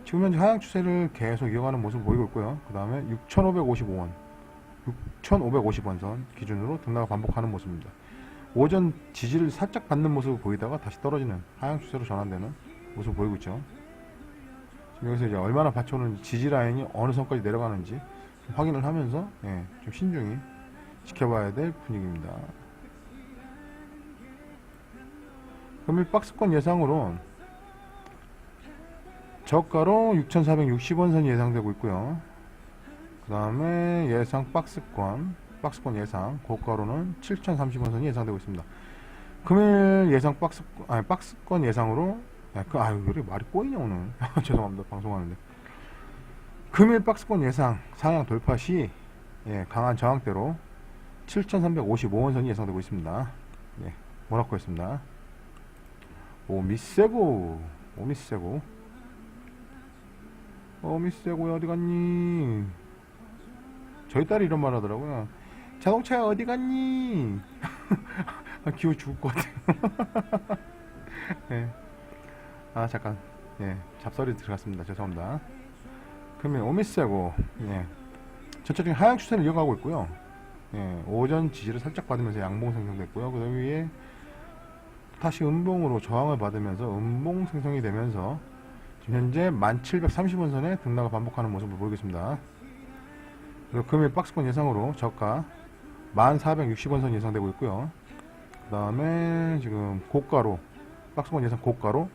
A: 지금 현재 하향 추세를 계속 이어가는 모습을 보이고 있고요. 그 다음에 6,550원 선 기준으로 등락을 반복하는 모습입니다. 오전 지지를 살짝 받는 모습을 보이다가 다시 떨어지는 하향 추세로 전환되는 모습을 보이고 있죠. 지금 여기서 이제 얼마나 받쳐오는 지지 라인이 어느 선까지 내려가는지 확인을 하면서, 예, 좀 신중히 지켜봐야 될 분위기입니다. 금일 박스권 예상으로 저가로 6,460원 선이 예상되고 있고요. 그 다음에 예상 박스권 예상 고가로는 7,030원 선이 예상되고 있습니다. 금일 예상 박스권 예상으로, 왜 이렇게 말이 꼬이냐 오늘. 죄송합니다, 방송하는데. 금일 박스권 예상 상향 돌파 시, 예, 강한 저항대로 7,355원 선이 예상되고 있습니다. 예, 모나코였습니다. 오미세고 어디 갔니? 저희 딸이 이런 말 하더라고요. 자동차야 어디 갔니? 기분 죽을 것 같아요. 예. 잠깐, 예, 잡소리 들어갔습니다. 죄송합니다. 그러면 오미세고, 예, 전체적인 하향 추세를 이어가고 있고요. 예, 오전 지지를 살짝 받으면서 양봉 생성됐고요. 그 위에 다시 음봉으로 저항을 받으면서 음봉 생성이 되면서 지금 현재 1730원 선에 등락을 반복하는 모습을 보이겠습니다. 그리고 금일 박스권 예상으로 저가 1460원 선 예상되고 있고요. 그 다음에 지금 고가로, 박스권 예상 고가로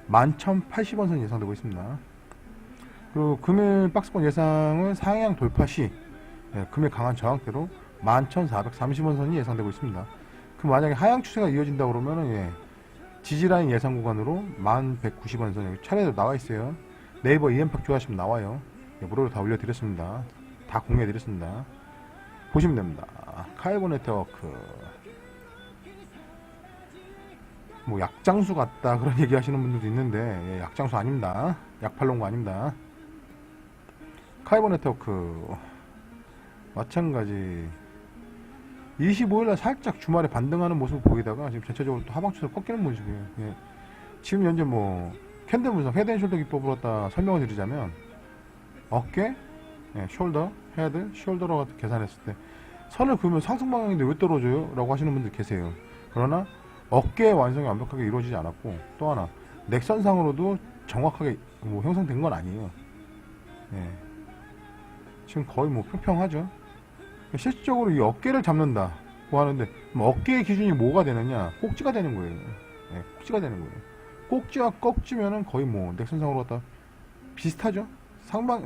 A: 11,080원 선 예상되고 있습니다. 그리고 금일 박스권 예상은 상향 돌파 시, 예, 금일 강한 저항대로 11,430원 선이 예상되고 있습니다. 그 만약에 하향 추세가 이어진다 그러면은, 예, 지지라인 예상 구간으로 1190원 선 여기 차례대로 나와 있어요. 네이버 EM팍 좋아하시면 나와요. 예, 무료로 다 올려드렸습니다. 다 공유해드렸습니다. 보시면 됩니다. 카이보 네트워크. 뭐 약장수 같다 그런 얘기 하시는 분들도 있는데, 예, 약장수 아닙니다. 약팔롱거 아닙니다. 카이보 네트워크 마찬가지 25일날 살짝 주말에 반등하는 모습을 보이다가 지금 전체적으로 또 하방추세로 꺾이는 모습이에요. 예. 지금 현재 뭐 캔들 분석, 헤드앤숄더 기법으로 갖다 설명을 드리자면, 어깨, 예, 숄더, 헤드, 숄더로 계산했을 때 선을 그으면 상승 방향인데 왜 떨어져요? 라고 하시는 분들 계세요. 그러나 어깨의 완성이 완벽하게 이루어지지 않았고, 또 하나 넥선상으로도 정확하게 뭐 형성된 건 아니에요. 예. 지금 거의 뭐 평평하죠. 실질적으로 이 어깨를 잡는다고 하는데, 어깨의 기준이 뭐가 되느냐? 꼭지가 되는 거예요. 예, 꼭지가 되는 거예요. 꼭지와 꺾지면은 거의 뭐 넥선상으로 갖다 비슷하죠. 상방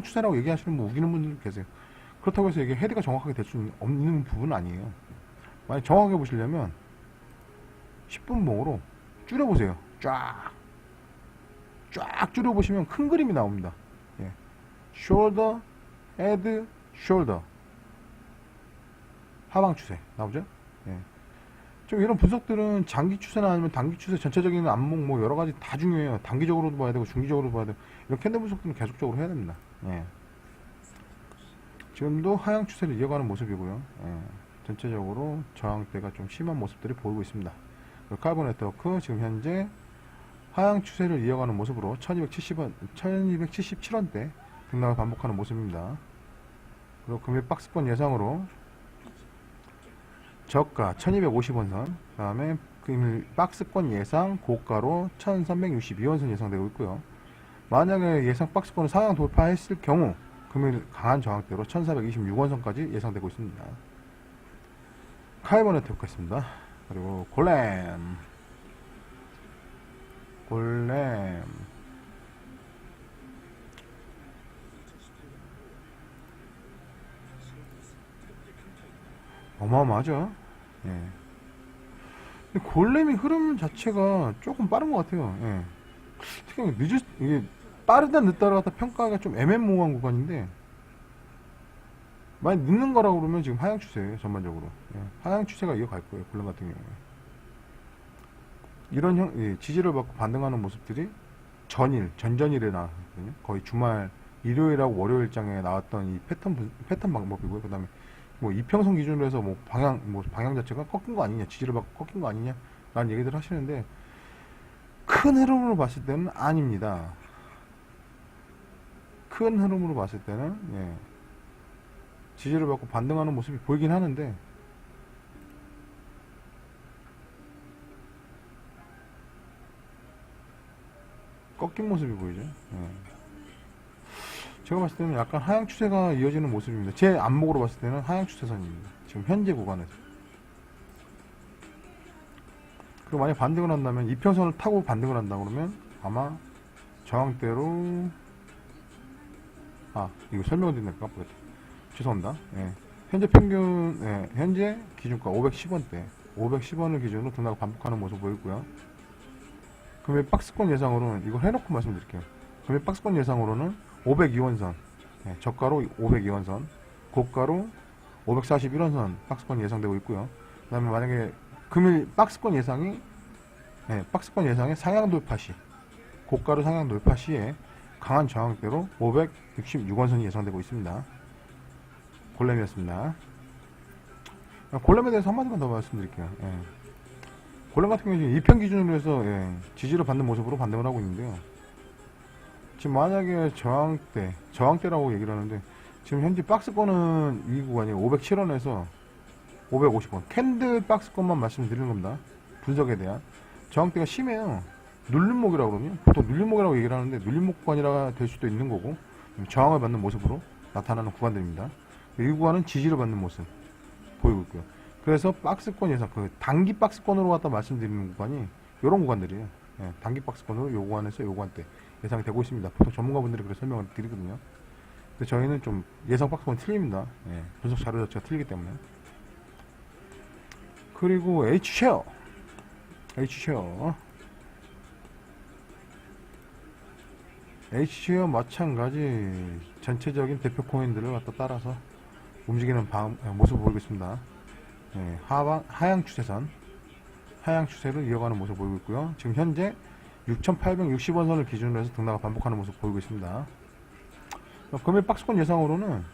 A: 추세라고 얘기하시는 분, 우기는 분들 계세요. 그렇다고 해서 이게 헤드가 정확하게 될 수 없는 부분은 아니에요. 만약 정확하게 보시려면 10분봉으로 줄여보세요. 쫙 줄여보시면 큰 그림이 나옵니다. 예. 숄더, 헤드, 숄더 하방 추세 나오죠? 예. 좀 이런 분석들은 장기 추세나 아니면 단기 추세 전체적인 안목 뭐 여러 가지 다 중요해요. 단기적으로도 봐야 되고 중기적으로도 봐야 되고 이런 캔들 분석들은 계속적으로 해야 됩니다. 예. 지금도 하향 추세를 이어가는 모습이고요. 예. 전체적으로 저항대가 좀 심한 모습들이 보이고 있습니다. 칼보 네트워크 지금 현재 하향 추세를 이어가는 모습으로 1270원, 1277원대 등락을 반복하는 모습입니다. 그리고 금일 박스권 예상으로 저가 1250원선, 그 다음에 금일 박스권 예상 고가로 1362원선 예상되고 있고요. 만약에 예상 박스권을 상향 돌파했을 경우 금일 강한 저항대로 1426원선까지 예상되고 있습니다. 카이버 네트워크 있습니다. 그리고 골렘 어마어마하죠. 예. 근데 골렘이 흐름 자체가 조금 빠른 것 같아요. 예. 특히 이게 빠르다 늦다를 갖다 평가가 좀 애매모호한 구간인데 많이 늦는 거라고 그러면 지금 하향 추세예요. 전반적으로. 예. 하향 추세가 이어갈 거예요. 골렘 같은 경우에. 이런 지지를 받고 반등하는 모습들이 전전일에 나왔거든요. 거의 주말 일요일하고 월요일장에 나왔던 이 패턴 방법이고요. 그 다음에 뭐 이평선 기준으로 해서 뭐 방향 자체가 꺾인 거 아니냐, 지지를 받고 꺾인 거 아니냐 라는 얘기들 하시는데 큰 흐름으로 봤을 때는 아닙니다. 큰 흐름으로 봤을 때는 예, 지지를 받고 반등하는 모습이 보이긴 하는데 꺾인 모습이 보이죠. 예. 제가 봤을 때는 약간 하향 추세가 이어지는 모습입니다. 제 안목으로 봤을 때는 하향 추세선입니다. 지금 현재 구간에서. 그리고 만약 반등을 한다면 이평선을 타고 반등을 한다 그러면 아마 저항대로 이거 설명을 드리니까 깜빡했다. 죄송합니다. 예. 현재 평균 현재 기준가 510원대 510원을 기준으로 등락을 반복하는 모습 보이고요. 금일 박스권 예상으로는 이거 해놓고 말씀드릴게요. 금일 박스권 예상으로는 502원선 저가로 502원선 고가로 541원선 박스권 예상되고 있고요. 그 다음에 만약에 금일 박스권 예상이 박스권 예상의 상향 돌파 시 고가로 상향 돌파 시에 강한 저항대로 566원선이 예상되고 있습니다. 골렘이었습니다. 골렘에 대해서 한마디만 더 말씀드릴게요. 골렘 같은 경우는 2편 기준으로 해서 지지를 받는 모습으로 반등을 하고 있는데요. 지금 만약에 저항대라고 얘기를 하는데 지금 현재 박스권은 이 구간이 507원에서 550원 캔들 박스권만 말씀드리는 겁니다. 분석에 대한 저항대가 심해요. 눌림목이라고 그러거든요. 보통 눌림목이라고 얘기를 하는데 눌림목 구간이라 될 수도 있는 거고 저항을 받는 모습으로 나타나는 구간들입니다. 이 구간은 지지를 받는 모습 보이고 있고요. 그래서 박스권 예상 단기 박스권으로 갖다 말씀드리는 구간이 이런 구간들이에요. 단기 박스권으로 요 구간에서 요 구간대 예상이 되고 있습니다. 보통 전문가분들이 그렇게 설명을 드리거든요. 근데 저희는 좀 예상 박스권 틀립니다. 분석 자료 자체가 틀리기 때문에. 그리고 H쉐어 마찬가지 전체적인 대표 코인들을 갖다 따라서 움직이는 모습을 보이고 있습니다. 하향 추세를 이어가는 모습을 보이고 있고요. 지금 현재 6,860원선을 기준으로 해서 등락을 반복하는 모습을 보이고 있습니다. 금일 박스권 예상으로는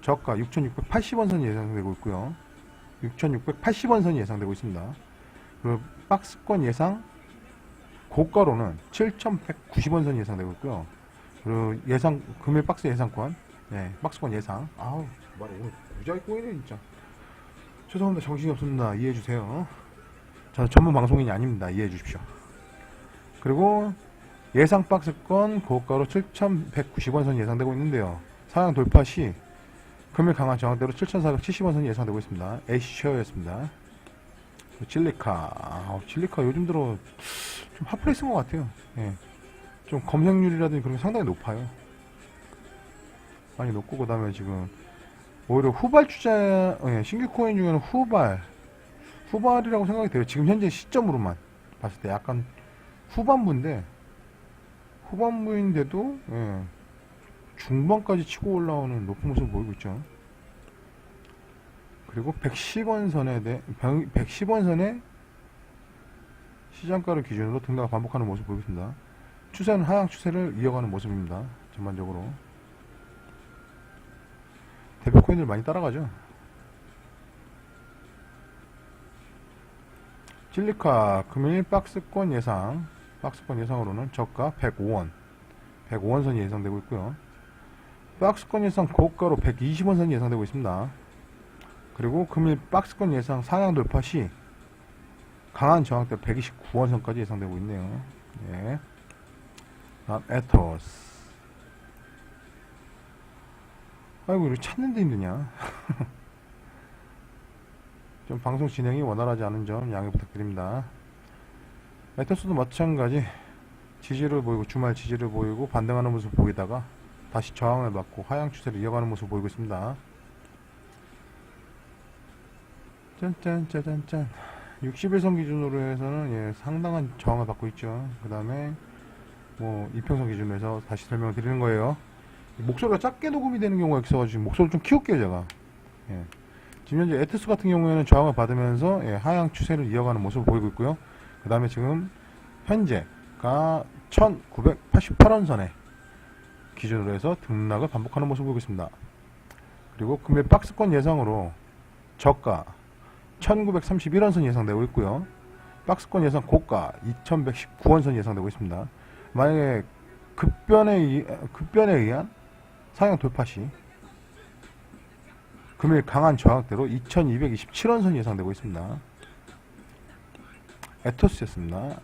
A: 저가 6,680원선이 예상되고 있고요. 6,680원선이 예상되고 있습니다. 그리고 박스권 예상 고가로는 7,190원선이 예상되고 있고요. 그리고 금일 박스 예상권 박스권 예상 오늘 무지하게 꼬이네 진짜. 죄송합니다. 정신이 없습니다. 이해해주세요. 저는 전문 방송인이 아닙니다. 이해해주십시오. 그리고 예상 박스권 고가로 7,190원선이 예상되고 있는데요. 상향 돌파 시 금일 강한 저항대로 7,470원선이 예상되고 있습니다. H쉐어였습니다. 질리카 요즘 들어 좀 핫플레이스인 것 같아요. 좀 검색률이라든지 그런 게 상당히 높아요. 많이 높고 그 다음에 지금 오히려 후발 투자 신규 코인 중에는 후발이라고 생각이 돼요. 지금 현재 시점으로만 봤을 때 약간 후반부인데 후반부인데도 중반까지 치고 올라오는 높은 모습을 보이고 있죠. 그리고 110원선에 시장가를 기준으로 등락을 반복하는 모습을 보이고 있습니다. 추세는 하향 추세를 이어가는 모습입니다. 전반적으로 대표 코인들 많이 따라가죠. 실리카 금일 박스권 예상으로는 저가 105원선이 예상되고 있고요. 박스권 예상 고가로 120원선이 예상되고 있습니다. 그리고 금일 박스권 예상 상향 돌파 시 강한 저항대 129원선까지 예상되고 있네요. 예. 다음 에토스. 아이고, 이거 찾는데 힘드냐. 좀 방송 진행이 원활하지 않은 점 양해 부탁드립니다. 에토스도 마찬가지 지지를 보이고, 주말 지지를 보이고 반등하는 모습 보이다가 다시 저항을 받고 하향 추세를 이어가는 모습 보이고 있습니다. 짠짠짜잔짠. 60일선 기준으로 해서는 상당한 저항을 받고 있죠. 그 다음에 뭐 이평선 기준으로 해서 다시 설명을 드리는 거예요. 목소리가 작게 녹음이 되는 경우가 있어가지고 목소리를 좀 키울게요 제가. 지금 현재 에토스 같은 경우에는 저항을 받으면서 하향 추세를 이어가는 모습을 보이고 있고요. 그 다음에 지금 현재가 1988원선에 기준으로 해서 등락을 반복하는 모습을 보이고 있습니다. 그리고 금일 박스권 예상으로 저가 1931원선이 예상되고 있고요. 박스권 예상 고가 2119원선이 예상되고 있습니다. 만약에 급변에 의한 상향 돌파 시 금일 강한 저항대로 2227원선이 예상되고 있습니다. 에토스였습니다.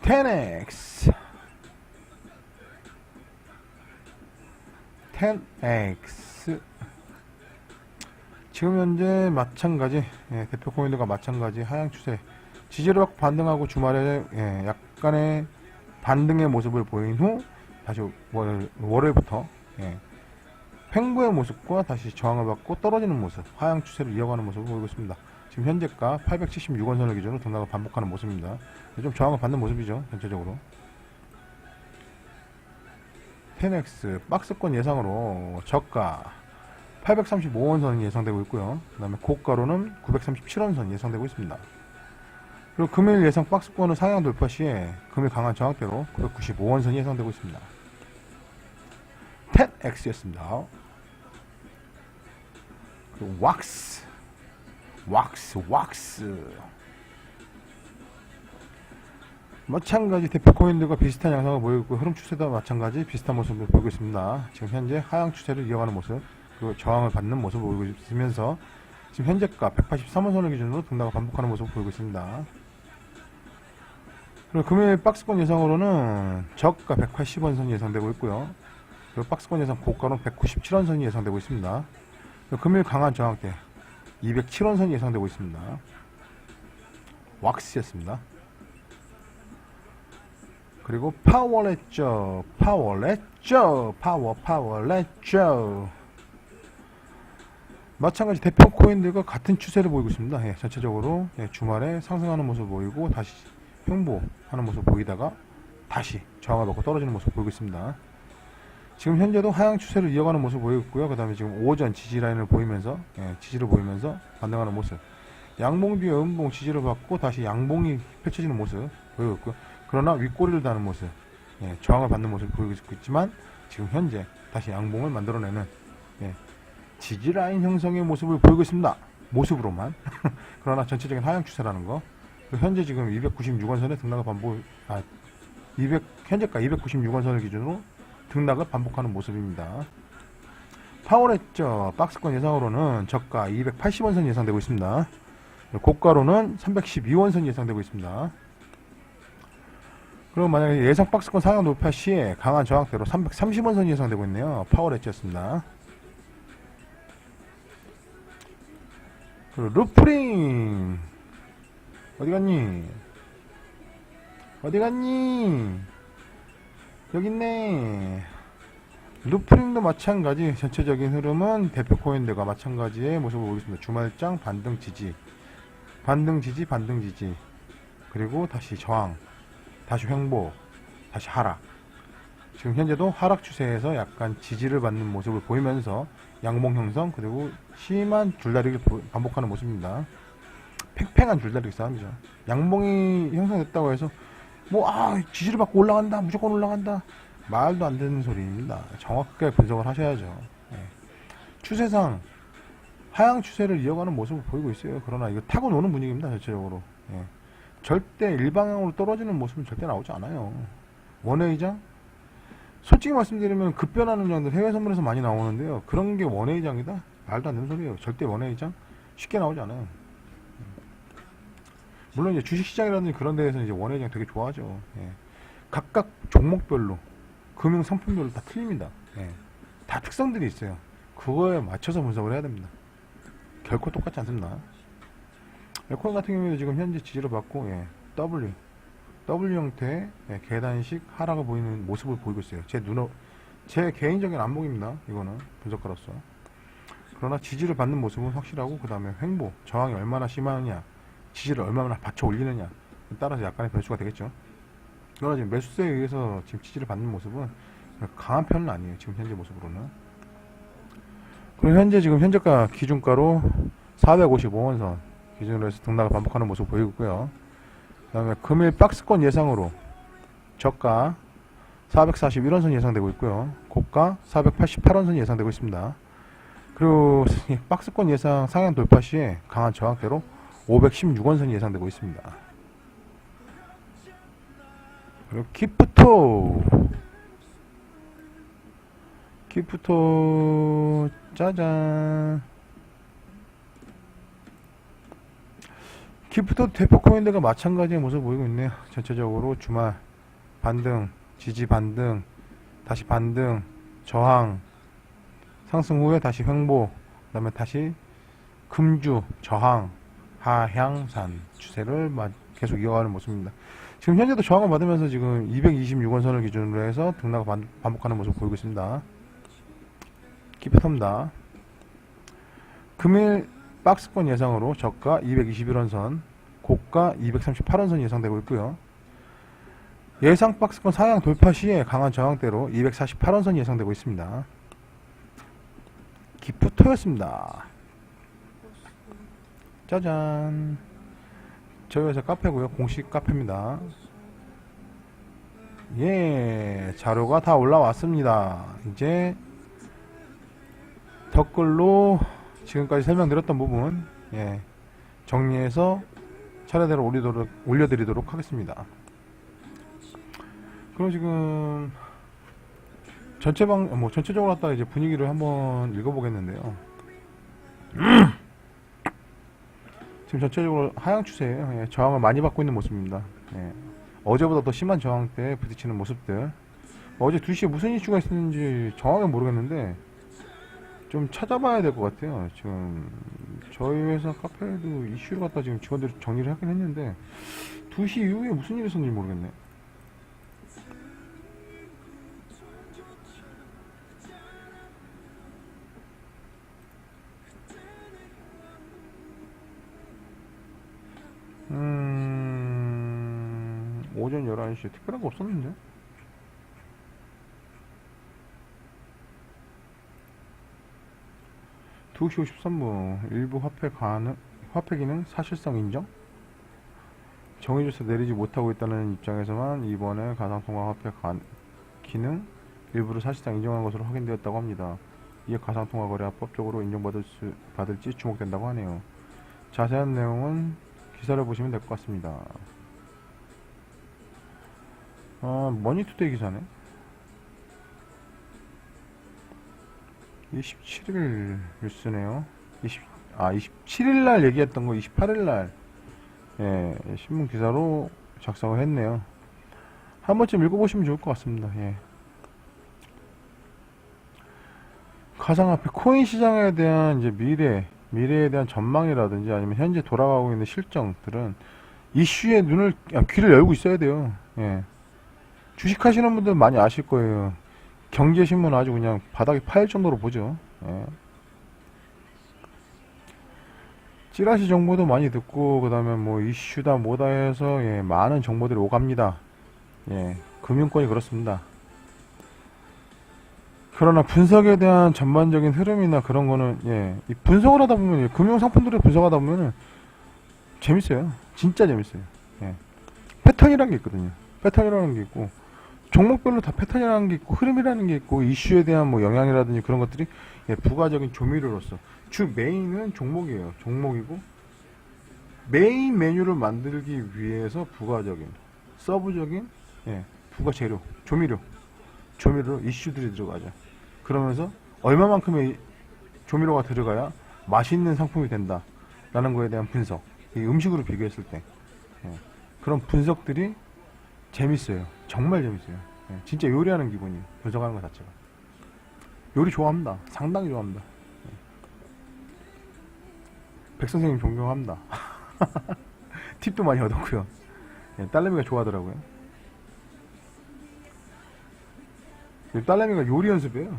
A: 10X 지금 현재 마찬가지 대표 코인들과 마찬가지 하향 추세 지지를 받고 반등하고 주말에 약간의 반등의 모습을 보인 후 다시 월요일부터 횡보의 모습과 다시 저항을 받고 떨어지는 모습 하향 추세를 이어가는 모습을 보이고 있습니다. 지금 현재가 876원선을 기준으로 등락을 반복하는 모습입니다. 좀 저항을 받는 모습이죠. 전체적으로 10X 박스권 예상으로 저가 835원선이 예상되고 있고요. 그 다음에 고가로는 937원선이 예상되고 있습니다. 그리고 금일 예상 박스권은 상향 돌파 시에 금일 강한 저항대로 995원선이 예상되고 있습니다. 10X였습니다. 그리고 왁스 마찬가지 대표 코인들과 비슷한 양상을 보이고 있고 흐름 추세도 마찬가지 비슷한 모습을 보이고 있습니다. 지금 현재 하향 추세를 이어가는 모습 그리고 저항을 받는 모습을 보이고 있으면서 지금 현재가 183원선을 기준으로 등락을 반복하는 모습을 보이고 있습니다. 그리고 금일 박스권 예상으로는 저가 180원선이 예상되고 있고요. 그리고 박스권 예상 고가로는 197원선이 예상되고 있습니다. 그리고 금일 강한 저항대 207원선이 예상되고 있습니다. 왁스였습니다. 그리고 파워렛죠. 마찬가지 대표 코인들과 같은 추세를 보이고 있습니다. 전체적으로 주말에 상승하는 모습을 보이고 다시 횡보하는 모습을 보이다가 다시 저항을 받고 떨어지는 모습을 보이고 있습니다. 지금 현재도 하향 추세를 이어가는 모습을 보이고 있고요. 그 다음에 지금 오전 지지 라인을 보이면서 지지를 보이면서 반등하는 모습 양봉 뒤에 음봉 지지를 받고 다시 양봉이 펼쳐지는 모습 보이고 있고요. 그러나 윗꼬리를 다는 모습 저항을 받는 모습을 보이고 있지만 지금 현재 다시 양봉을 만들어내는 지지 라인 형성의 모습을 보이고 있습니다. 모습으로만 그러나 전체적인 하향 추세라는 거 현재 지금 296원선에 등락을 현재가 296원선을 기준으로 등락을 반복하는 모습입니다. 파워렛죠. 박스권 예상으로는 저가 280원선이 예상되고 있습니다. 고가로는 312원선이 예상되고 있습니다. 그리고 만약에 예상 박스권 상향 돌파 시에 강한 저항대로 330원선이 예상되고 있네요. 파워렛지였습니다. 그리고 루프링 어디갔니? 여기 있네. 루프링도 마찬가지 전체적인 흐름은 대표 코인들과 마찬가지의 모습을 보겠습니다. 주말장 반등 지지 그리고 다시 저항 다시 횡보 다시 하락. 지금 현재도 하락 추세에서 약간 지지를 받는 모습을 보이면서 양봉 형성 그리고 심한 줄다리기를 반복하는 모습입니다. 팽팽한 줄다리기 싸움이죠. 양봉이 형성됐다고 해서 지지를 받고 올라간다 무조건 올라간다 말도 안 되는 소리입니다. 정확하게 분석을 하셔야죠. 예. 추세상 하향 추세를 이어가는 모습을 보이고 있어요. 그러나 이거 타고 노는 분위기입니다. 전체적으로. 예. 절대 일방향으로 떨어지는 모습은 절대 나오지 않아요. 원웨이장 솔직히 말씀드리면 급변하는 장들 해외 선물에서 많이 나오는데요. 그런 게 원웨이장이다? 말도 안 되는 소리예요. 절대 원웨이장 쉽게 나오지 않아요. 물론 이제 주식시장이라든지 그런 데에서 이제 원웨이장 되게 좋아하죠. 예. 각각 종목별로 금융 상품별로 다 틀립니다. 예. 다 특성들이 있어요. 그거에 맞춰서 분석을 해야 됩니다. 결코 똑같지 않습니다. 코인 같은 경우에도 지금 현재 지지를 받고 W 형태의 계단식 하락을 보이는 모습을 보이고 있어요. 제 개인적인 안목입니다. 이거는 분석가로서. 그러나 지지를 받는 모습은 확실하고 그 다음에 횡보, 저항이 얼마나 심하느냐, 지지를 얼마나 받쳐 올리느냐 따라서 약간의 변수가 되겠죠. 그러나 지금 매수세에 의해서 지금 지지를 받는 모습은 강한 편은 아니에요. 지금 현재 모습으로는. 그리고 현재 지금 현재가 기준가로 455원선 기준으로 해서 등락을 반복하는 모습을 보이고 있고요. 그 다음에 금일 박스권 예상으로 저가 441원선 예상되고 있고요. 고가 488원선 예상되고 있습니다. 그리고 박스권 예상 상향 돌파 시에 강한 저항대로 516원선이 예상되고 있습니다. 그리고 기프토 짜잔. 기프토 대표 코인들과 마찬가지의 모습을 보이고 있네요. 전체적으로 주말 반등, 지지 반등, 다시 반등, 저항, 상승 후에 다시 횡보, 그 다음에 다시 금주, 저항, 하향산 추세를 계속 이어가는 모습입니다. 지금 현재도 저항을 받으면서 지금 226원선을 기준으로 해서 등락을 반복하는 모습을 보이고 있습니다. 기프토입니다. 금일 박스권 예상으로 저가 221원선, 고가 238원선 예상되고 있고요. 예상 박스권 상향 돌파 시에 강한 저항대로 248원선 예상되고 있습니다. 기프토였습니다. 짜잔. 저희 회사 카페고요. 공식 카페입니다. 예, 자료가 다 올라왔습니다. 이제 댓글로 지금까지 설명드렸던 부분 정리해서 차례대로 올려드리도록 하겠습니다. 그럼 지금 전체적으로 갖다가 이제 분위기를 한번 읽어보겠는데요. 지금 전체적으로 하향 추세예요. 저항을 많이 받고 있는 모습입니다. 어제보다 더 심한 저항대에 부딪히는 모습들. 어제 2시에 무슨 이슈가 있었는지 정확하게 모르겠는데 좀 찾아봐야 될 것 같아요. 지금 저희 회사 카페에도 이슈를 갖다 지금 직원들이 정리를 하긴 했는데 2시 이후에 무슨 일이 있었는지 모르겠네. 오전 11시에 특별한 거 없었는데? (2시 53분) 일부 화폐 기능 사실상 인정? 정해줘서 내리지 못하고 있다는 입장에서만 이번에 가상통화 화폐 기능 일부를 사실상 인정한 것으로 확인되었다고 합니다. 이에 가상통화 거래가 법적으로 인정받을지 주목된다고 하네요. 자세한 내용은 기사를 보시면 될 것 같습니다. 머니투데이 기사네. 27일 뉴스네요. 27일날 얘기했던 거 28일날 신문 기사로 작성을 했네요. 한 번쯤 읽어보시면 좋을 것 같습니다. 가상화폐 코인 시장에 대한 이제 미래에 대한 전망이라든지 아니면 현재 돌아가고 있는 실정들은 이슈에 귀를 열고 있어야 돼요. 주식하시는 분들 많이 아실 거예요. 경제신문 아주 그냥 바닥에 파일 정도로 보죠. 찌라시 정보도 많이 듣고 그 다음에 뭐 이슈다 뭐다 해서 많은 정보들이 오갑니다. 금융권이 그렇습니다. 그러나 분석에 대한 전반적인 흐름이나 그런 거는, 예, 이 분석을 하다 보면, 예, 금융 상품들을 분석하다 보면은 재밌어요. 진짜 재밌어요. 예. 패턴이라는 게 있거든요. 패턴이라는 게 있고, 종목별로 다 패턴이라는 게 있고, 흐름이라는 게 있고, 이슈에 대한 뭐 영향이라든지 그런 것들이, 예, 부가적인 조미료로서 주 메인은 종목이에요. 종목이고, 메인 메뉴를 만들기 위해서 부가적인, 서브적인, 예, 부가 재료, 조미료, 이슈들이 들어가죠. 그러면서 얼마만큼의 조미료가 들어가야 맛있는 상품이 된다 라는 거에 대한 분석, 이 음식으로 비교했을 때, 예, 그런 분석들이 재밌어요. 정말 재밌어요. 예, 진짜 요리하는 기분이, 분석하는 것 자체가. 요리 좋아합니다. 상당히 좋아합니다. 예. 백 선생님 존경합니다. 팁도 많이 얻었고요. 예, 딸내미가 좋아하더라고요. 딸내미가 요리 연습해요.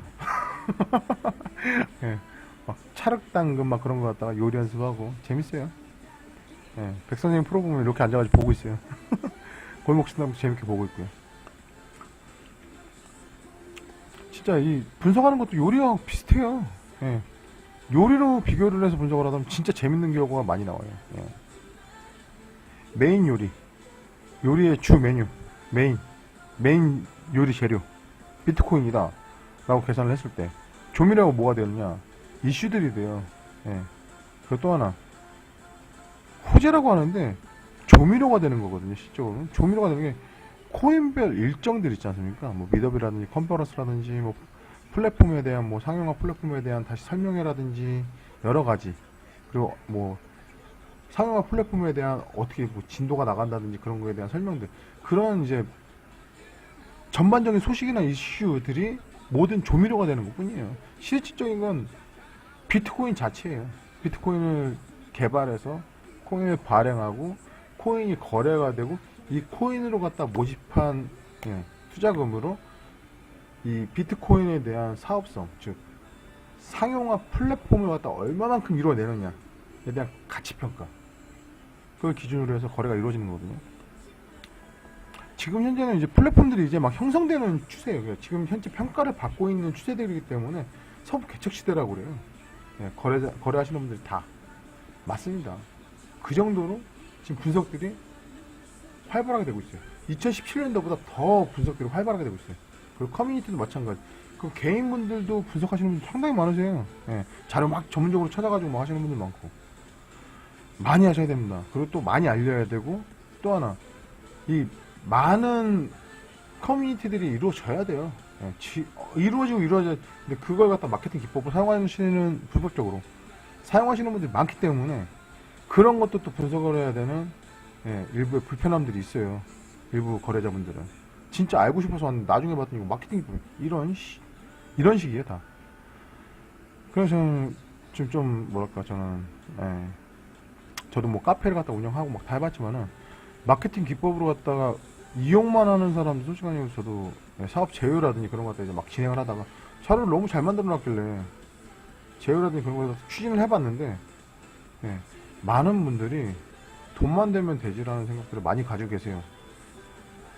A: 예, 막 찰흙당근 막 그런 거 갖다가 요리 연습하고 재밌어요. 예, 백 선생님 프로 보면 이렇게 앉아가지고 보고 있어요. 골목 신당도 재밌게 보고 있고요. 진짜 이 분석하는 것도 요리와 비슷해요. 예, 요리로 비교를 해서 분석을 하다 보면 진짜 재밌는 경우가 많이 나와요. 예. 메인 요리의 주 메뉴, 메인 요리 재료, 비트코인이다 라고 계산을 했을 때 조미료가 뭐가 되느냐, 이슈들이 돼요. 예. 그리고 또 하나 호재라고 하는데 조미료가 되는 거거든요. 실적으로 조미료가 되는 게 코인별 일정들 있지 않습니까? 뭐 미더비라든지 컨퍼런스라든지 뭐 플랫폼에 대한 뭐 상용화 플랫폼에 대한 다시 설명회라든지 여러 가지, 그리고 뭐 상용화 플랫폼에 대한 어떻게 뭐 진도가 나간다든지 그런 거에 대한 설명들, 그런 이제 전반적인 소식이나 이슈들이 모든 조미료가 되는 것 뿐이에요. 실질적인 건 비트코인 자체예요. 비트코인을 개발해서 코인을 발행하고 코인이 거래가 되고 이 코인으로 갖다 모집한, 예, 투자금으로 이 비트코인에 대한 사업성, 즉 상용화 플랫폼을 갖다 얼마만큼 이루어내느냐에 대한 가치평가, 그걸 기준으로 해서 거래가 이루어지는 거거든요. 지금 현재는 이제 플랫폼들이 이제 막 형성되는 추세예요. 지금 현재 평가를 받고 있는 추세들이기 때문에 서부 개척 시대라고 그래요. 예, 거래하시는 분들이 다 맞습니다. 그 정도로 지금 분석들이 활발하게 되고 있어요. 2017년도보다 더 분석들이 활발하게 되고 있어요. 그리고 커뮤니티도 마찬가지. 그 개인분들도 분석하시는 분들 상당히 많으세요. 예, 자료 막 전문적으로 찾아가지고 막 하시는 분들 많고, 많이 하셔야 됩니다. 그리고 또 많이 알려야 되고, 또 하나 이 많은 커뮤니티들이 이루어져야 돼요. 예, 이루어지고 근데 그걸 갖다 마케팅 기법을 사용하시는, 불법적으로 사용하시는 분들이 많기 때문에 그런 것도 또 분석을 해야 되는, 예, 일부의 불편함들이 있어요. 일부 거래자분들은 진짜 알고 싶어서 왔는데 나중에 봤더니 이거 마케팅 기법 이런 식이에요 다. 그래서 저는 지금 좀 뭐랄까, 저는, 예, 저도 뭐 카페를 갖다 운영하고 막 다 해봤지만은 마케팅 기법으로 갖다가 이용만 하는 사람들, 솔직히 저도 사업 제휴라든지 그런 것 갖다 이제 막 진행을 하다가 자료를 너무 잘 만들어 놨길래 제휴라든지 그런 거 추진을 해봤는데, 예, 많은 분들이 돈만 되면 되지라는 생각들을 많이 가지고 계세요.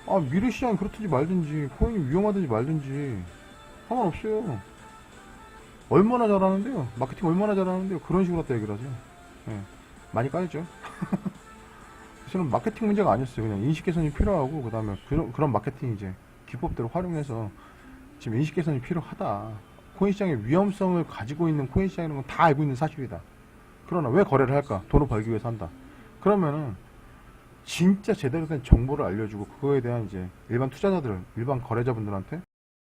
A: 아, 미래시장이 그렇든지 말든지 코인이 위험하든지 말든지 상관없어요. 얼마나 잘하는데요, 마케팅 얼마나 잘하는데요, 그런 식으로 갖다 얘기를 하세요. 예, 많이 까였죠. 저는 마케팅 문제가 아니었어요. 그냥 인식 개선이 필요하고, 그 다음에 그런 마케팅 이제 기법들을 활용해서 지금 인식 개선이 필요하다. 코인 시장의 위험성을 가지고 있는 코인 시장이라는 건 다 알고 있는 사실이다. 그러나 왜 거래를 할까? 돈을 벌기 위해서 한다. 그러면은 진짜 제대로 된 정보를 알려주고 그거에 대한 이제 일반 투자자들, 일반 거래자분들한테